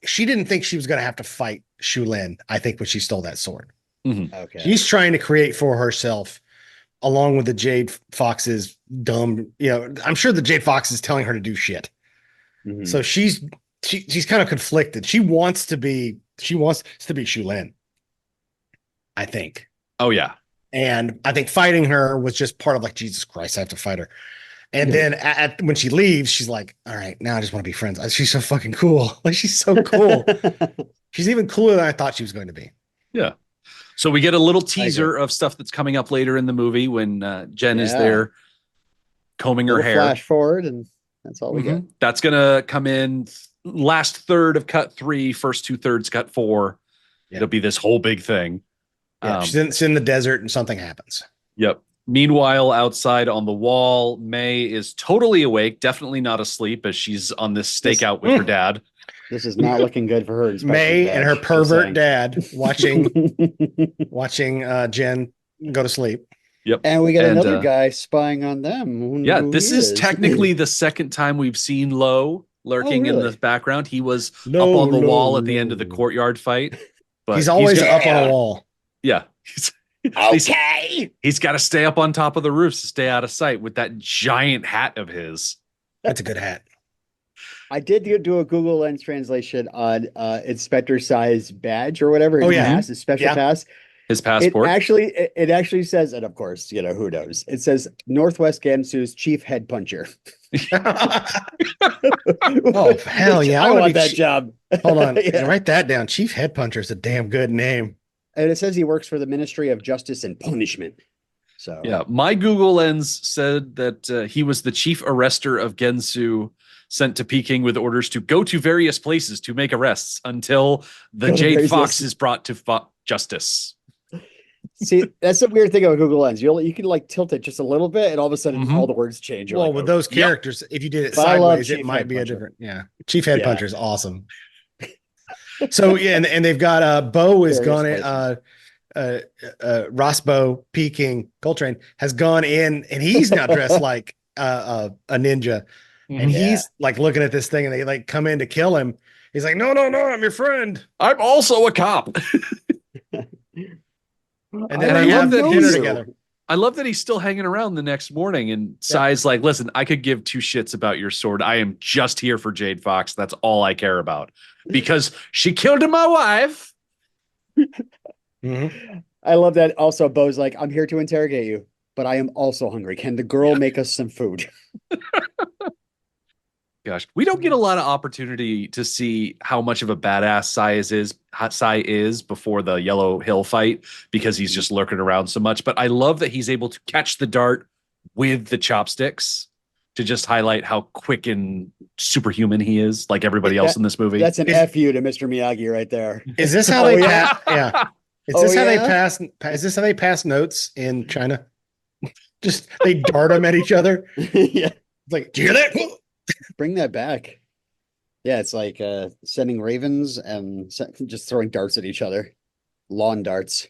She didn't think she was going to have to fight Shu Lien, I think, when she stole that sword. okay? She's trying to create for herself, along with the Jade Fox's dumb, I'm sure the Jade Fox is telling her to do shit. Mhm. So she's kind of conflicted. She wants to be Shu Lien, I think. Oh yeah. And I think fighting her was just part of like, Jesus Christ, I have to fight her. And then when she leaves, she's like, all right, now I just want to be friends. She's so fucking cool. Like, she's so cool. She's even cooler than I thought she was going to be. Yeah. So we get a little teaser of stuff that's coming up later in the movie when Jen is there combing her hair. Flash forward, and that's all we get. That's going to come in last third of cut 3, first 2/3 cut 4. Yeah. It'll be this whole big thing. Yeah, she's in the desert and something happens. Yep. Meanwhile, outside on the wall, May is totally awake, definitely not asleep, as she's on this stakeout with her dad. This is not looking good for her. May and her pervert dad watching Jen go to sleep. Yep. And we got another guy spying on them. This is technically the second time we've seen Lo lurking in the background. He was up on the wall at the end of the courtyard fight. But he's always up on a wall. Yeah. Okay. He's got to stay up on top of the roofs to stay out of sight with that giant hat of his. That's a good hat. I did do a Google Lens translation on Inspector Tsai's badge or whatever. His special pass. His passport. It actually says, and of course, who knows? It says Northwest Gansu's chief head puncher. Oh, hell yeah. I want that job. Hold on. Write that down. Chief head puncher is a damn good name. And it says he works for the Ministry of Justice and Punishment. So yeah, my Google Lens said that he was the chief arrester of Gensu, sent to Peking with orders to go to various places to make arrests until the Jade Fox is brought to justice. See, that's the weird thing about Google Lens. You can like tilt it just a little bit, and all of a sudden all the words change. Well, with those characters, if you did it sideways, it might be a different. Yeah, chief head puncher is awesome. So and they've got Bo is gone. RossBo, Peking, Coltrane has gone in, and he's now dressed like a ninja, and he's like looking at this thing, and they like come in to kill him. He's like, no, I'm your friend. I'm also a cop. And then they have dinner together. I love that he's still hanging around the next morning, and Tsai's like, listen, I could give two shits about your sword. I am just here for Jade Fox. That's all I care about, because she killed my wife. I love that. Also, Bo's like, I'm here to interrogate you, but I am also hungry. Can the girl make us some food? Gosh, we don't get a lot of opportunity to see how much of a badass Tsai is before the Yellow Hill fight, because he's just lurking around so much. But I love that he's able to catch the dart with the chopsticks to just highlight how quick and superhuman he is, like everybody else in this movie. That's an F you to Mr. Miyagi right there. Is this how they pass? Yeah. Is this how they pass? Is this how they pass notes in China? Just they dart them at each other. Yeah. It's like, do you hear that? Bring that back. Yeah, it's like sending ravens and just throwing darts at each other. Lawn darts.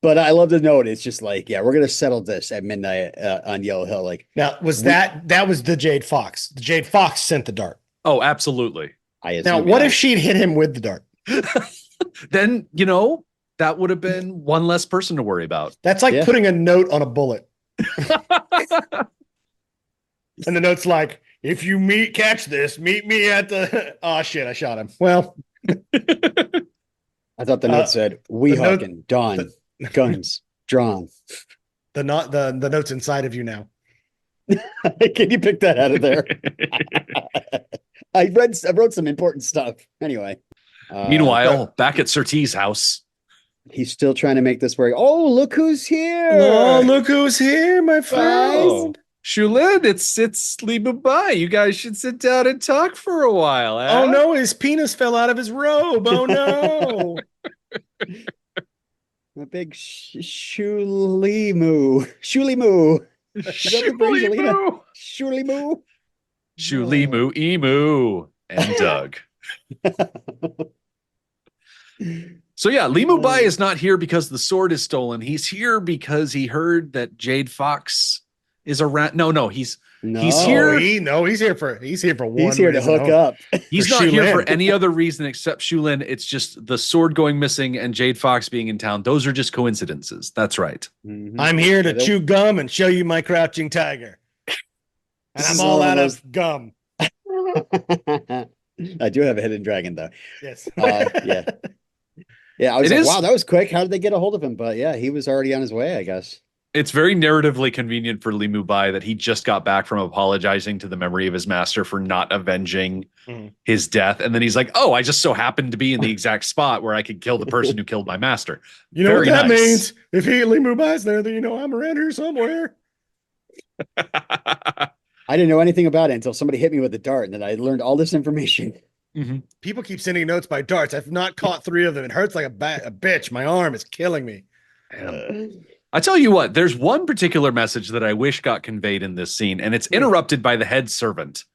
But I love the note. It's just like, yeah, we're going to settle this at midnight on Yellow Hill. Like, now, that was the Jade Fox. The Jade Fox sent the dart. Oh, absolutely. Now, what if she'd hit him with the dart? Then, that would have been one less person to worry about. That's like putting a note on a bullet. And the note's like, if you catch this, meet me at the. Oh shit! I shot him. Well, I thought the note said, "Weehawken, dawn, guns drawn." The note's inside of you now. Can you pick that out of there? I wrote some important stuff. Anyway. Meanwhile, back at Sir T's house, he's still trying to make this work. Oh, look who's here! Oh, look who's here, my friend. Shu Lien, it's Li Bai. You guys should sit down and talk for a while. Eh? Oh no, his penis fell out of his robe. Oh no. A big Shuli moo. Shuli moo. Shu Shuli moo. Shu Limu, Emu, and Doug. So yeah, Limu Bai is not here because the sword is stolen. He's here because he heard that Jade Fox is around. No, he's here. He's here for one. He's here to hook up. He's For not Shu here Lien. for any other reason except Shu Lien. It's just the sword going missing and Jade Fox being in town. Those are just coincidences. That's right. Mhm. I'm here to Yeah, they'll- chew gum and show you my crouching tiger. And This I'm is all one out of of gum. I do have a hidden dragon though. Yes. Yeah. Yeah, I was It like, is- wow, that was quick. How did they get a hold of him? But yeah, he was already on his way, I guess. It's very narratively convenient for Limu Bai that he just got back from apologizing to the memory of his master for not avenging Mhm. his death. And then he's like, oh, I just so happened to be in the exact spot where I could kill the person who killed my master. You know Very what that nice. means? If he Limu Bai's there, then you know I'm around here somewhere. I didn't know anything about it until somebody hit me with a dart, and then I learned all this information. Mhm. People keep sending notes by darts. I've not caught 3 of them. It hurts like a bitch. My arm is killing me. I tell you what, there's one particular message that I wish got conveyed in this scene, and it's interrupted by the head servant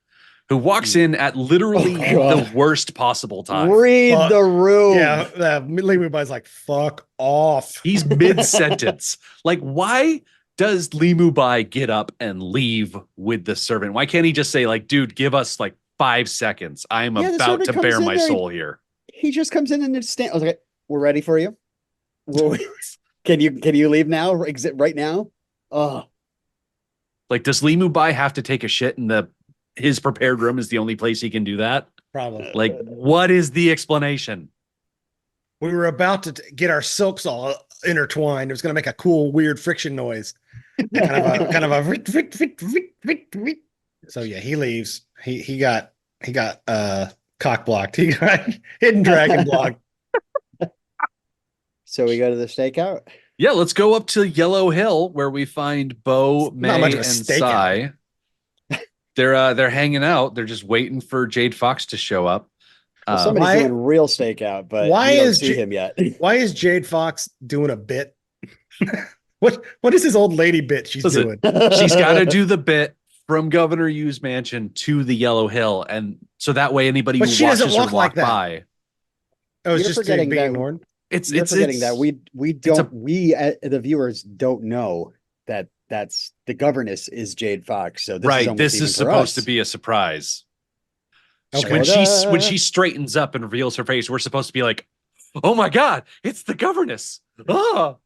who walks in at literally Oh, God. the worst possible time. Read Fuck. the room. Yeah, Limu Bai's like, fuck off. He's mid-sentence. Like, why does Limu Bai get up and leave with the servant? Why can't he just say, like, dude, give us like 5 seconds. I'm Yeah, the about servant to comes bare in my there. soul here. He just comes in and just stand. I was like, we're ready for you. Well, can you leave now? Exit right now? Oh, Like, does Limu Bai have to take a shit in his prepared room is the only place he can do that? Probably. Like, what is the explanation? We were about to get our silks all intertwined. It was going to make a cool, weird friction noise. kind of a frick, frick, frick, frick, frick, frick. So yeah, he leaves. He got cock blocked. He got hidden dragon blocked. so we go to the stakeout. Yeah, let's go up to Yellow Hill where we find Bo, It's May, not much and of a stakeout. Tsai. They're hanging out. They're just waiting for Jade Fox to show up. Well, somebody's why- doing real stakeout, but why we don't is see him yet. Why is Jade Fox doing a bit? What is this old lady bit she's Listen, doing? She's got to do the bit from Governor Yu's mansion to the Yellow Hill, and so that way anybody But who she doesn't watches her walk like walk that. by, Oh, it's You're just forgetting being that- ignored. it's You're it's forgetting it's- that we don't the viewers don't know that that's the governess is Jade Fox. So this is right. almost This even is for supposed us. to be a surprise. Okay. When she straightens up and reveals her face, we're supposed to be like, "Oh my god, it's the governess!" Ah.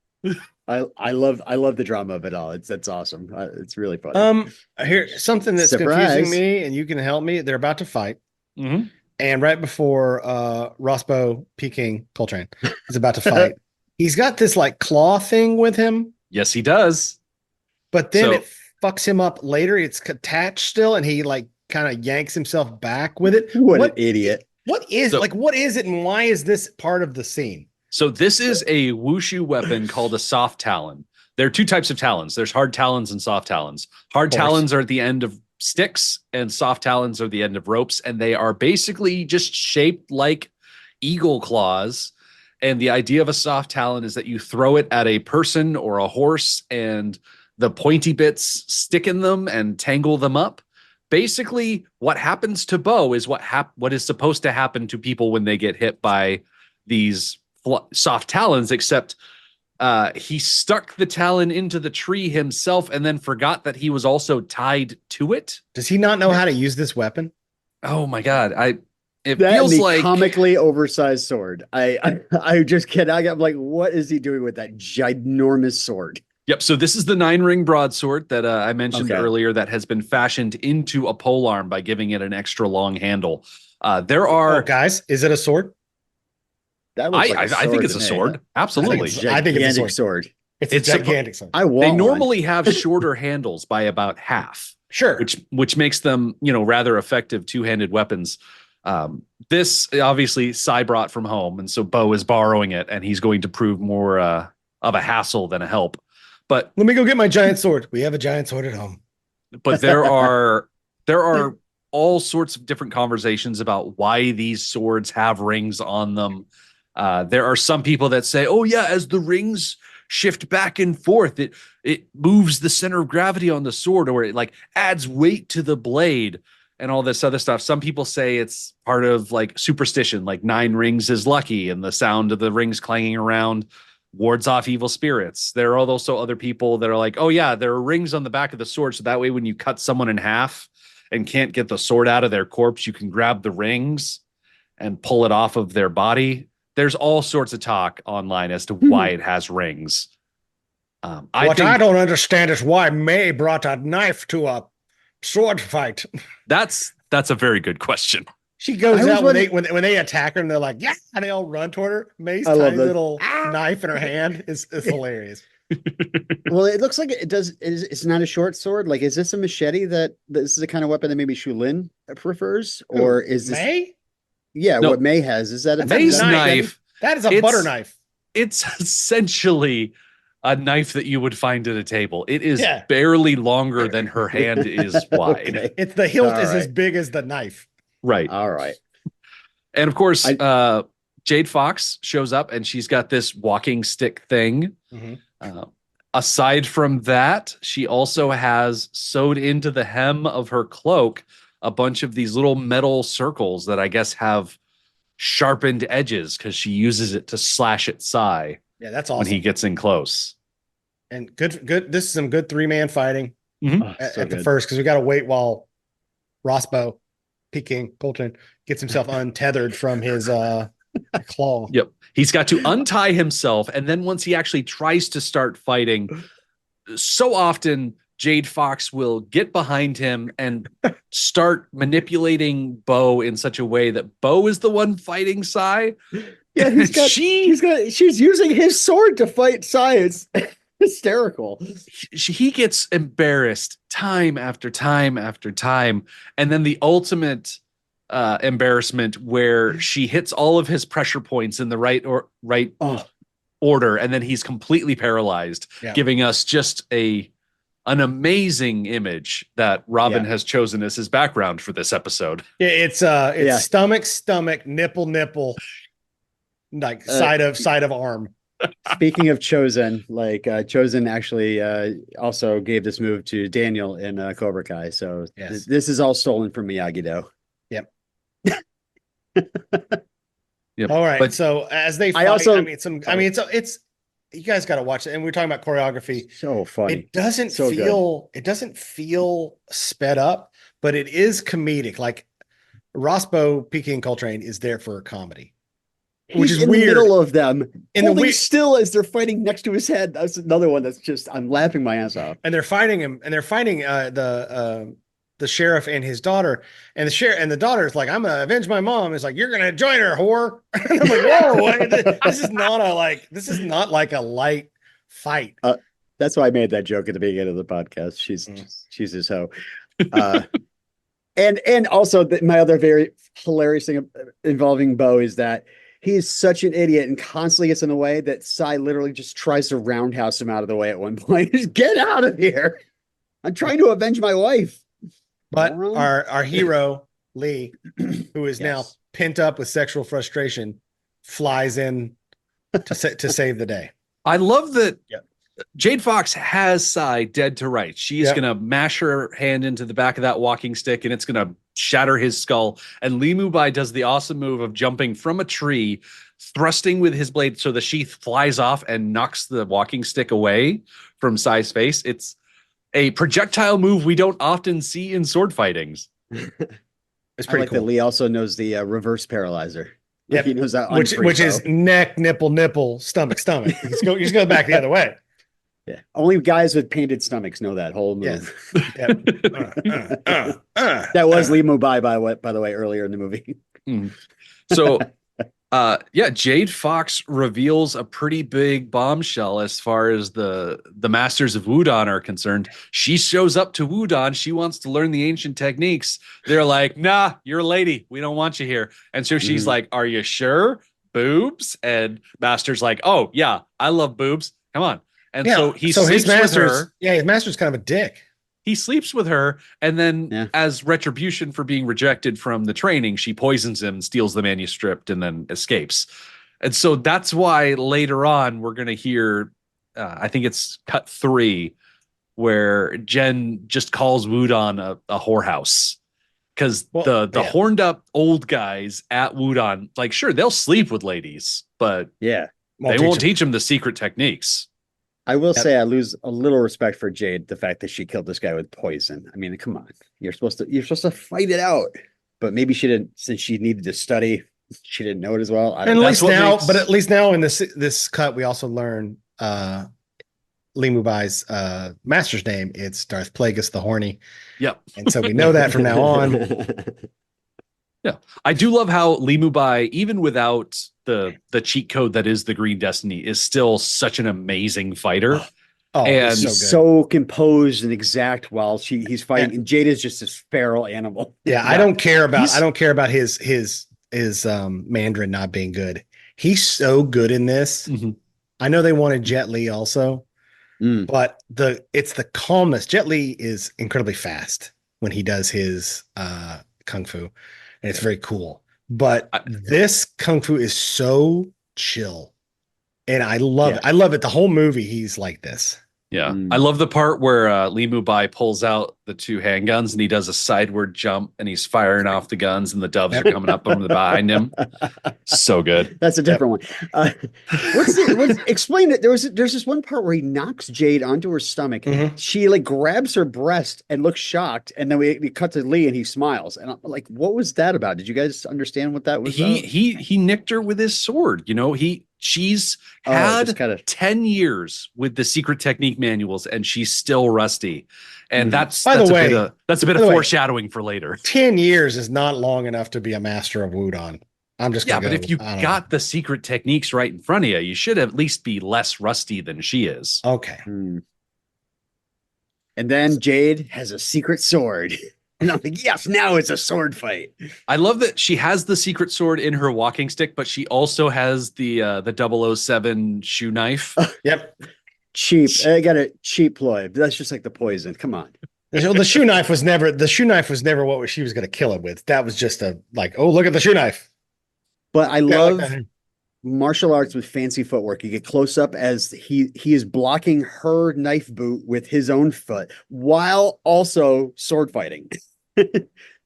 I love the drama of it all. That's awesome. It's really funny. Here something that's Surprise. confusing me, and you can help me. They're about to fight, Mhm. and right before RossBo, Peking, Coltrane is about to fight, he's got this like claw thing with him, Yes, he does. but then So- it fucks him up later. It's attached still, and he like kind of yanks himself back with it. What an idiot. What is So- what is it, and why is this part of the scene? So this is a wushu weapon called a soft talon. There are 2 types of talons. There's hard talons and soft talons. Hard Of course. talons are at the end of sticks, and soft talons are the end of ropes, and they are basically just shaped like eagle claws. And the idea of a soft talon is that you throw it at a person or a horse, and the pointy bits stick in them and tangle them up. Basically, what happens to Bo is what is supposed to happen to people when they get hit by these soft talons, except he stuck the talon into the tree himself and then forgot that he was also tied to it. Does he not know how to use this weapon? Oh my god, it That feels and the like comically oversized sword. I just cannot. I'm like, what is he doing with that ginormous sword? Yep. So this is the 9-ring broadsword that I mentioned Okay. earlier that has been fashioned into a polearm by giving it an extra long handle. There are. Oh, guys, is it a sword? That looks like a I think sword it's to a me. sword. Absolutely. I think it's a Gigantic sword. sword. It's It's a suppo- gigantic sword. I want They one. normally have shorter handles by about half, Sure. which makes them, rather effective two-handed weapons. This obviously Tsai brought from home, and so Bo is borrowing it, and he's going to prove more of a hassle than a help. But Let me go get my giant sword. We have a giant sword at home. but there are all sorts of different conversations about why these swords have rings on them. There are some people that say, "Oh yeah, as the rings shift back and forth, it moves the center of gravity on the sword, or it like adds weight to the blade." And all this other stuff. Some people say it's part of like superstition, like 9 rings is lucky, and the sound of the rings clanging around wards off evil spirits. There are also other people that are like, oh yeah, there are rings on the back of the sword, so that way when you cut someone in half and can't get the sword out of their corpse, you can grab the rings and pull it off of their body. There's all sorts of talk online as to why it has rings. I don't understand is why May brought a knife to a sword fight. That's a very good question. She goes out when they attack her and they're like, yeah, and they all run toward her. May's tiny little knife in her hand is hilarious. Well, it looks like it does. It's not a short sword. Like, is this a machete this is the kind of weapon that maybe Shu Lien prefers? Or is this May? Yeah, No. what May has. Is that a May's knife? That is a butter knife. It's essentially a knife that you would find at a table. It is barely longer than her hand is wide. Okay. It's the hilt is as big as the knife. Right. All right. And of course, Jade Fox shows up and she's got this walking stick thing. Mm-hmm. Aside from that, she also has sewed into the hem of her cloak a bunch of these little metal circles that I guess have sharpened edges because she uses it to slash at Tsai. Yeah, that's awesome. When he gets in close. And good. This is some good 3-man fighting at the first, because we got to wait while RossBo, Peking, Coltrane gets himself untethered from his claw. Yep. He's got to untie himself. And then once he actually tries to start fighting, so often Jade Fox will get behind him and start manipulating Bo in such a way that Bo is the one fighting Tsai. Yeah, she's using his sword to fight Tsai. It's hysterical. He gets embarrassed time after time after time. And then the ultimate embarrassment where she hits all of his pressure points in the right order, and then he's completely paralyzed, giving us just an amazing image that Robin has chosen as his background for this episode. Yeah, it's stomach, nipple, like side of arm. Speaking of Chosen, Chosen actually also gave this move to Daniel in Cobra Kai. So this is all stolen from Miyagi-Do. Yep. Yep. All right. But so as they fight, it's you guys got to watch it. And we're talking about choreography. So funny. It doesn't feel sped up, but it is comedic. Like RossBo, Peking, Coltrane is there for a comedy. Which is in weird. The middle of them, holding still as they're fighting next to his head. That's another one that's just I'm laughing my ass off. And they're fighting him, and they're fighting the sheriff and his daughter, and the daughter is like, "I'm gonna avenge my mom." It's like, "You're gonna join her, whore." And I'm like, "Whoa, this is not like a light fight." That's why I made that joke at the beginning of the podcast. She's his hoe. And also my other very hilarious thing involving Bo is that he's such an idiot and constantly gets in the way that Tsai literally just tries to roundhouse him out of the way at one point. Just get out of here. I'm trying to avenge my wife. But our hero, Lee, who is now pent up with sexual frustration, flies in to save the day. I love that Jade Fox has Tsai dead to rights. She is going to mash her hand into the back of that walking stick, and it's going to shatter his skull. And Lee Mubai does the awesome move of jumping from a tree, thrusting with his blade so the sheath flies off and knocks the walking stick away from Tsai's face. It's a projectile move we don't often see in sword fightings. It's pretty cool. That Lee also knows the reverse paralyzer. Yeah, he knows that, which is neck, nipple, stomach. You just go back the other way. Yeah, only guys with painted stomachs know that whole move. That was Lee Mubai, by the way, earlier in the movie. So, Jade Fox reveals a pretty big bombshell as far as the masters of Wudan are concerned. She shows up to Wudan. She wants to learn the ancient techniques. They're like, "Nah, you're a lady. We don't want you here." And so she's like, "Are you sure? Boobs?" And Master's like, "Oh yeah, I love boobs. Come on." And so he sleeps with her. Yeah, his master's kind of a dick. he sleeps with her, and then Yeah. as retribution for being rejected from the training, she poisons him, steals the manuscript, and then escapes. And so that's why later on we're going to hear, I think it's cut 3, where Jen just calls Wudan a whorehouse. Because the horned up old guys at Wudan, like, sure, they'll sleep with ladies, but Yeah. they won't teach them the secret techniques. I will say I lose a little respect for Jade, the fact that she killed this guy with poison. I mean, come on. You're supposed to fight it out. But maybe she didn't, since she needed to study, she didn't know it as well. And at least now in this cut, we also learn Li Mubai's master's name. It's Darth Plagueis the Horny. Yep. And so we know that from now on. Yeah. I do love how Li Mubai, even without the cheat code that is the Green Destiny, is still such an amazing fighter. Oh, and he's so composed and exact while he's fighting. And Jade is just this feral animal. Yeah, I don't care about his Mandarin not being good. He's so good in this. Mm-hmm. I know they wanted Jet Li also, but it's the calmness. Jet Li is incredibly fast when he does his kung fu, and it's very cool. But this kung fu is so chill, and I love it. I love it. The whole movie, he's like this. Yeah. I love the part where Li Mubai pulls out the 2 handguns and he does a sideward jump and he's firing off the guns and the doves are coming up from behind him. So good. That's a different one. Explain it. There's this one part where he knocks Jade onto her stomach. Mm-hmm. She like grabs her breast and looks shocked. And then we cut to Lee and he smiles. And I'm like, what was that about? Did you guys understand what that was? He nicked her with his sword. You know, she's had 10 years with the secret technique manuals and she's still rusty. And that's a bit of foreshadowing for later. 10 years is not long enough to be a master of Wudan. I'm just but if you got the secret techniques right in front of you, you should at least be less rusty than she is. Okay. And then Jade has a secret sword. And I'm like, yes, now it's a sword fight. I love that she has the secret sword in her walking stick, but she also has the 007 shoe knife. Yep. Cheap. I got a cheap ploy. That's just like the poison. Come on. The shoe knife was never what she was going to kill it with. That was just oh, look at the shoe knife. But I love martial arts with fancy footwork. You get close up as he is blocking her knife boot with his own foot while also sword fighting.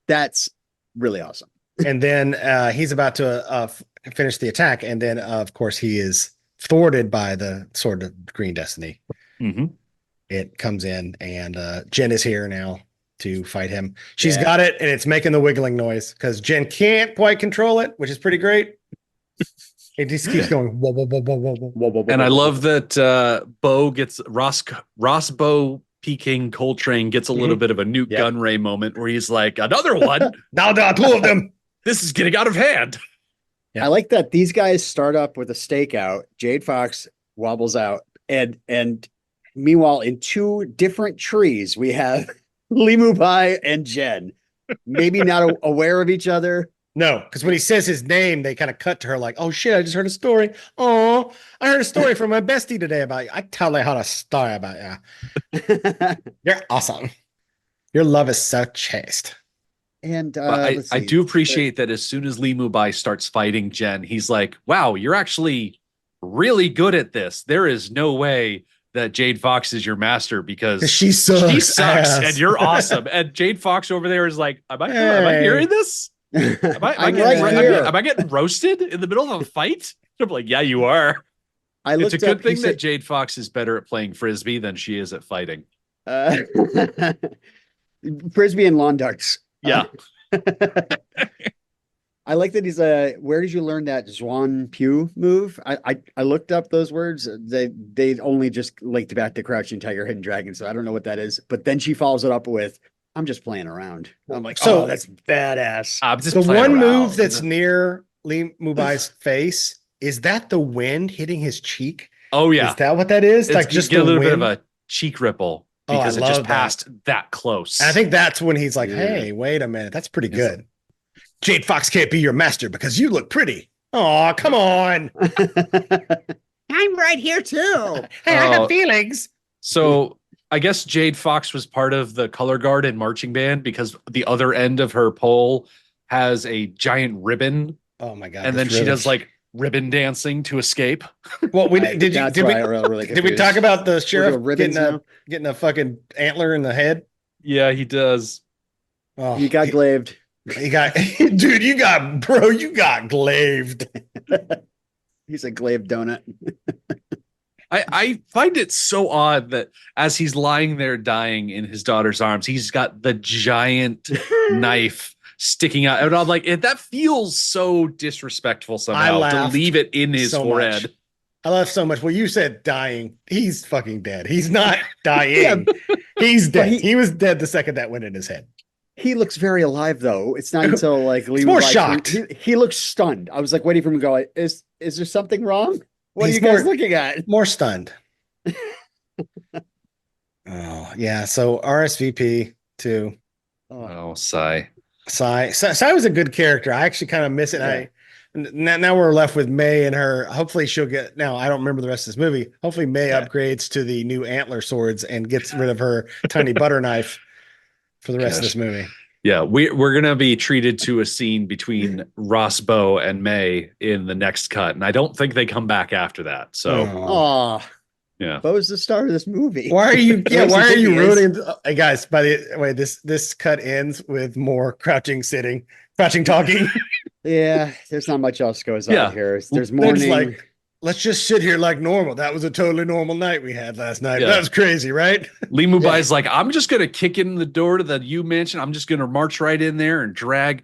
That's really awesome. And then he's about to finish the attack, and then of course he is thwarted by the sword of Green Destiny. Mm-hmm. It comes in, and Jen is here now to fight him. She's got it, and it's making the wiggling noise because Jen can't quite control it, which is pretty great. It just keeps going. Whoa, whoa, whoa, whoa, whoa, whoa. And I love that Bo gets RossBo Peking Coltrane gets a little bit of a Newt Gunray moment where he's like, another one. Now 2 of them. This is getting out of hand. Yeah. I like that these guys start up with a stakeout. Jade Fox wobbles out, and meanwhile, in 2 different trees, we have Li Mubai and Jen. Maybe not aware of each other. No, because when he says his name, they kind of cut to her like, oh shit, I just heard a story. Oh, I heard a story from my bestie today about you. I tell her how to story about you. You're awesome. Your love is so chaste. And I do appreciate that as soon as Li Mubai starts fighting Jen, he's like, wow, you're actually really good at this. There is no way that Jade Fox is your master because she sucks and you're awesome. And Jade Fox over there is like, am I hearing this? Am I getting roasted in the middle of a fight? I'm like, yeah, you are. It's a good thing that Jade Fox is better at playing frisbee than she is at fighting. Frisbee and lawn darts. Yeah. I like that he's where did you learn that Zhuan Pew move? I looked up those words. They only just linked back to Crouching Tiger, Hidden Dragon, so I don't know what that is. But then she follows it up with, I'm just playing around. I'm like, oh, that's badass. The one move that's near Li Mubai's face, is that the wind hitting his cheek? Oh, yeah. Is that what that is? Like just get a little bit of a cheek ripple because it just that. passed that close. And I think that's when he's like, hey, wait a minute. That's pretty good. Jade Fox can't be your master because you look pretty. Oh, come on. I'm right here too. Hey, I have feelings. So I guess Jade Fox was part of the color guard and marching band because the other end of her pole has a giant ribbon, Oh my god! and then she does like ribbon dancing to escape. Well, we That's did why we I really did we confused. talk about the We're sheriff doing ribbons getting a fucking antler in the head? Yeah, he does. Oh, You got glaved. you got dude, you got glaved. He's a glaive donut. I find it so odd that as he's lying there dying in his daughter's arms, he's got the giant knife sticking out. And I'm like, that feels so disrespectful somehow to leave it in his forehead. Much. I laughed so much. Well, you said dying. He's fucking dead. He's not dying. He's dead. He was dead the second that went in his head. He looks very alive, though. It's not until like He's more shocked. He looks stunned. I was like waiting for him to go. Is there something wrong? What are you guys looking at? More stunned. Oh yeah. So RSVP too. Oh, Tsai. Tsai was a good character. I actually kind of miss it. Yeah. Now we're left with Mei and her. Hopefully she'll get. Now I don't remember the rest of this movie. Hopefully Mei upgrades to the new antler swords and gets rid of her tiny butter knife for the rest of this movie. Yeah, we're gonna be treated to a scene between RossBo and Mei in the next cut, and I don't think they come back after that. So, yeah, Bo's the star of this movie. Why are you? Yeah, why are you ruining? Hey guys, by the way, this cut ends with more crouching talking. Yeah, there's not much else goes on here. There's morning. Like, let's just sit here like normal. That was a totally normal night we had last night. That was crazy, right? Li Mubai's like, I'm just gonna kick in the door to the U mansion. I'm just gonna march right in there and drag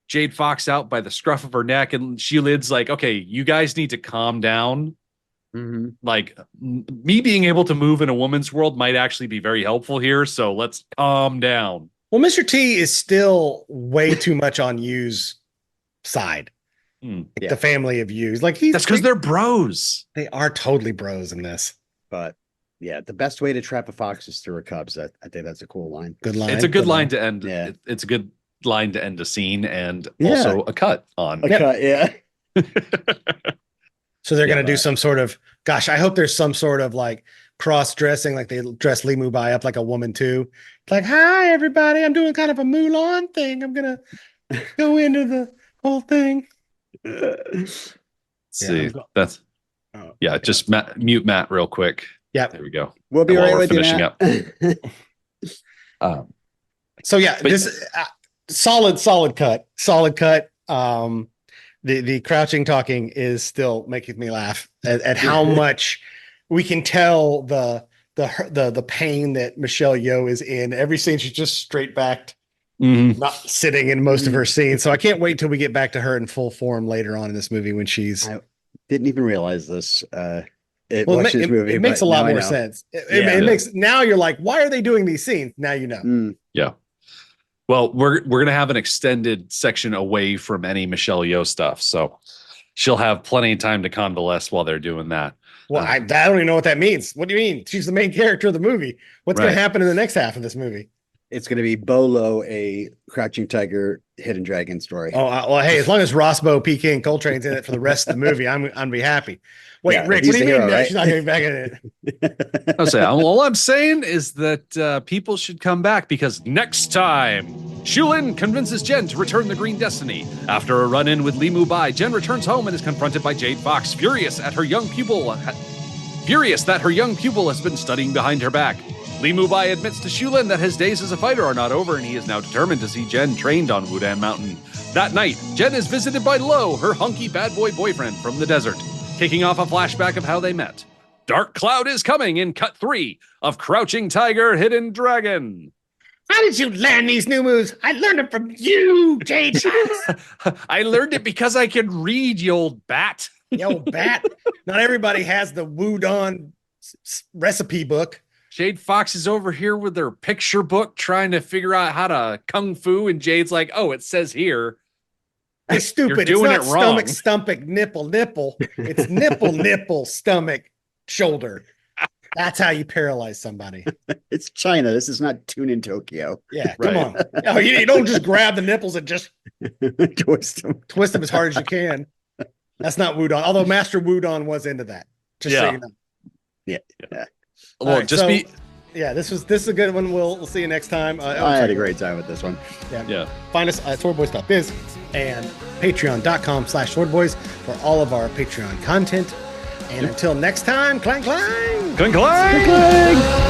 Jade Fox out by the scruff of her neck. And Shu Lien's like, okay, you guys need to calm down. Mm-hmm. Like me being able to move in a woman's world might actually be very helpful here. So let's calm down. Well, Mr. T is still way too much on Yu's side. The family of Yu's. Like that's because they're bros. They are totally bros in this. But yeah, the best way to trap a fox is through her cubs. I think that's a cool line. Good line. It's a good line to end. Yeah. It's a good line to end a scene and also a cut on. Cut, yeah. So they're going to do some sort of, gosh, I hope there's some sort of like cross-dressing, like they dress Li Mubai up like a woman too. Like, hi, everybody. I'm doing kind of a Mulan thing. I'm going to go into the whole thing. See, that's just mute Matt real quick. Yeah, there we go. We'll be right with you, finishing up. So yeah, this solid cut. The crouching talking is still making me laugh at how much we can tell the pain that Michelle Yeoh is in. Every scene she's just straight backed. Not sitting in most of her scenes. So I can't wait till we get back to her in full form later on in this movie when she's. I didn't even realize this. It makes a lot more sense. It makes now you're like, why are they doing these scenes? Now you know. Yeah. Well, we're gonna have an extended section away from any Michelle Yeoh stuff, so she'll have plenty of time to convalesce while they're doing that. Well, I don't even know what that means. What do you mean? She's the main character of the movie. What's going to happen in the next half of this movie? It's going to be Bolo, a Crouching Tiger, Hidden Dragon story. Oh, well, hey, as long as RossBo, Peking, Coltrane's in it for the rest of the movie, I'm be happy. Wait, Rick, what do you mean? Hero, right? She's not going back in it. I'll say all I'm saying is that people should come back because next time, Shu Lien convinces Jen to return the Green Destiny. After a run-in with Li Mubai, Jen returns home and is confronted by Jade Fox, furious that her young pupil has been studying behind her back. Li Mubai admits to Shu Lien that his days as a fighter are not over and he is now determined to see Jen trained on Wudan Mountain. That night, Jen is visited by Lo, her hunky bad boy boyfriend from the desert, kicking off a flashback of how they met. Dark Cloud is coming in cut 3 of Crouching Tiger, Hidden Dragon. How did you learn these new moves? I learned them from you, Jade. I learned it because I can read, you old bat. You old bat. Not everybody has the Wudan recipe book. Jade Fox is over here with their picture book trying to figure out how to kung fu, and Jade's like, oh, it says here. It's stupid. You're doing it's not it wrong. Stomach, nipple. It's nipple, stomach, shoulder. That's how you paralyze somebody. It's China. This is not Tune in Tokyo. Yeah, come on. No, you don't just grab the nipples and just twist them as hard as you can. That's not Wudan. Although Master Wudan was into that. Just so you know. Yeah. Well, right, Yeah, this is a good one. We'll see you next time. I had a great time with this one. Yeah. Find us at swordboys.biz and patreon.com/swordboys for all of our Patreon content. And until next time, clang clang! Clang, clang! Clang!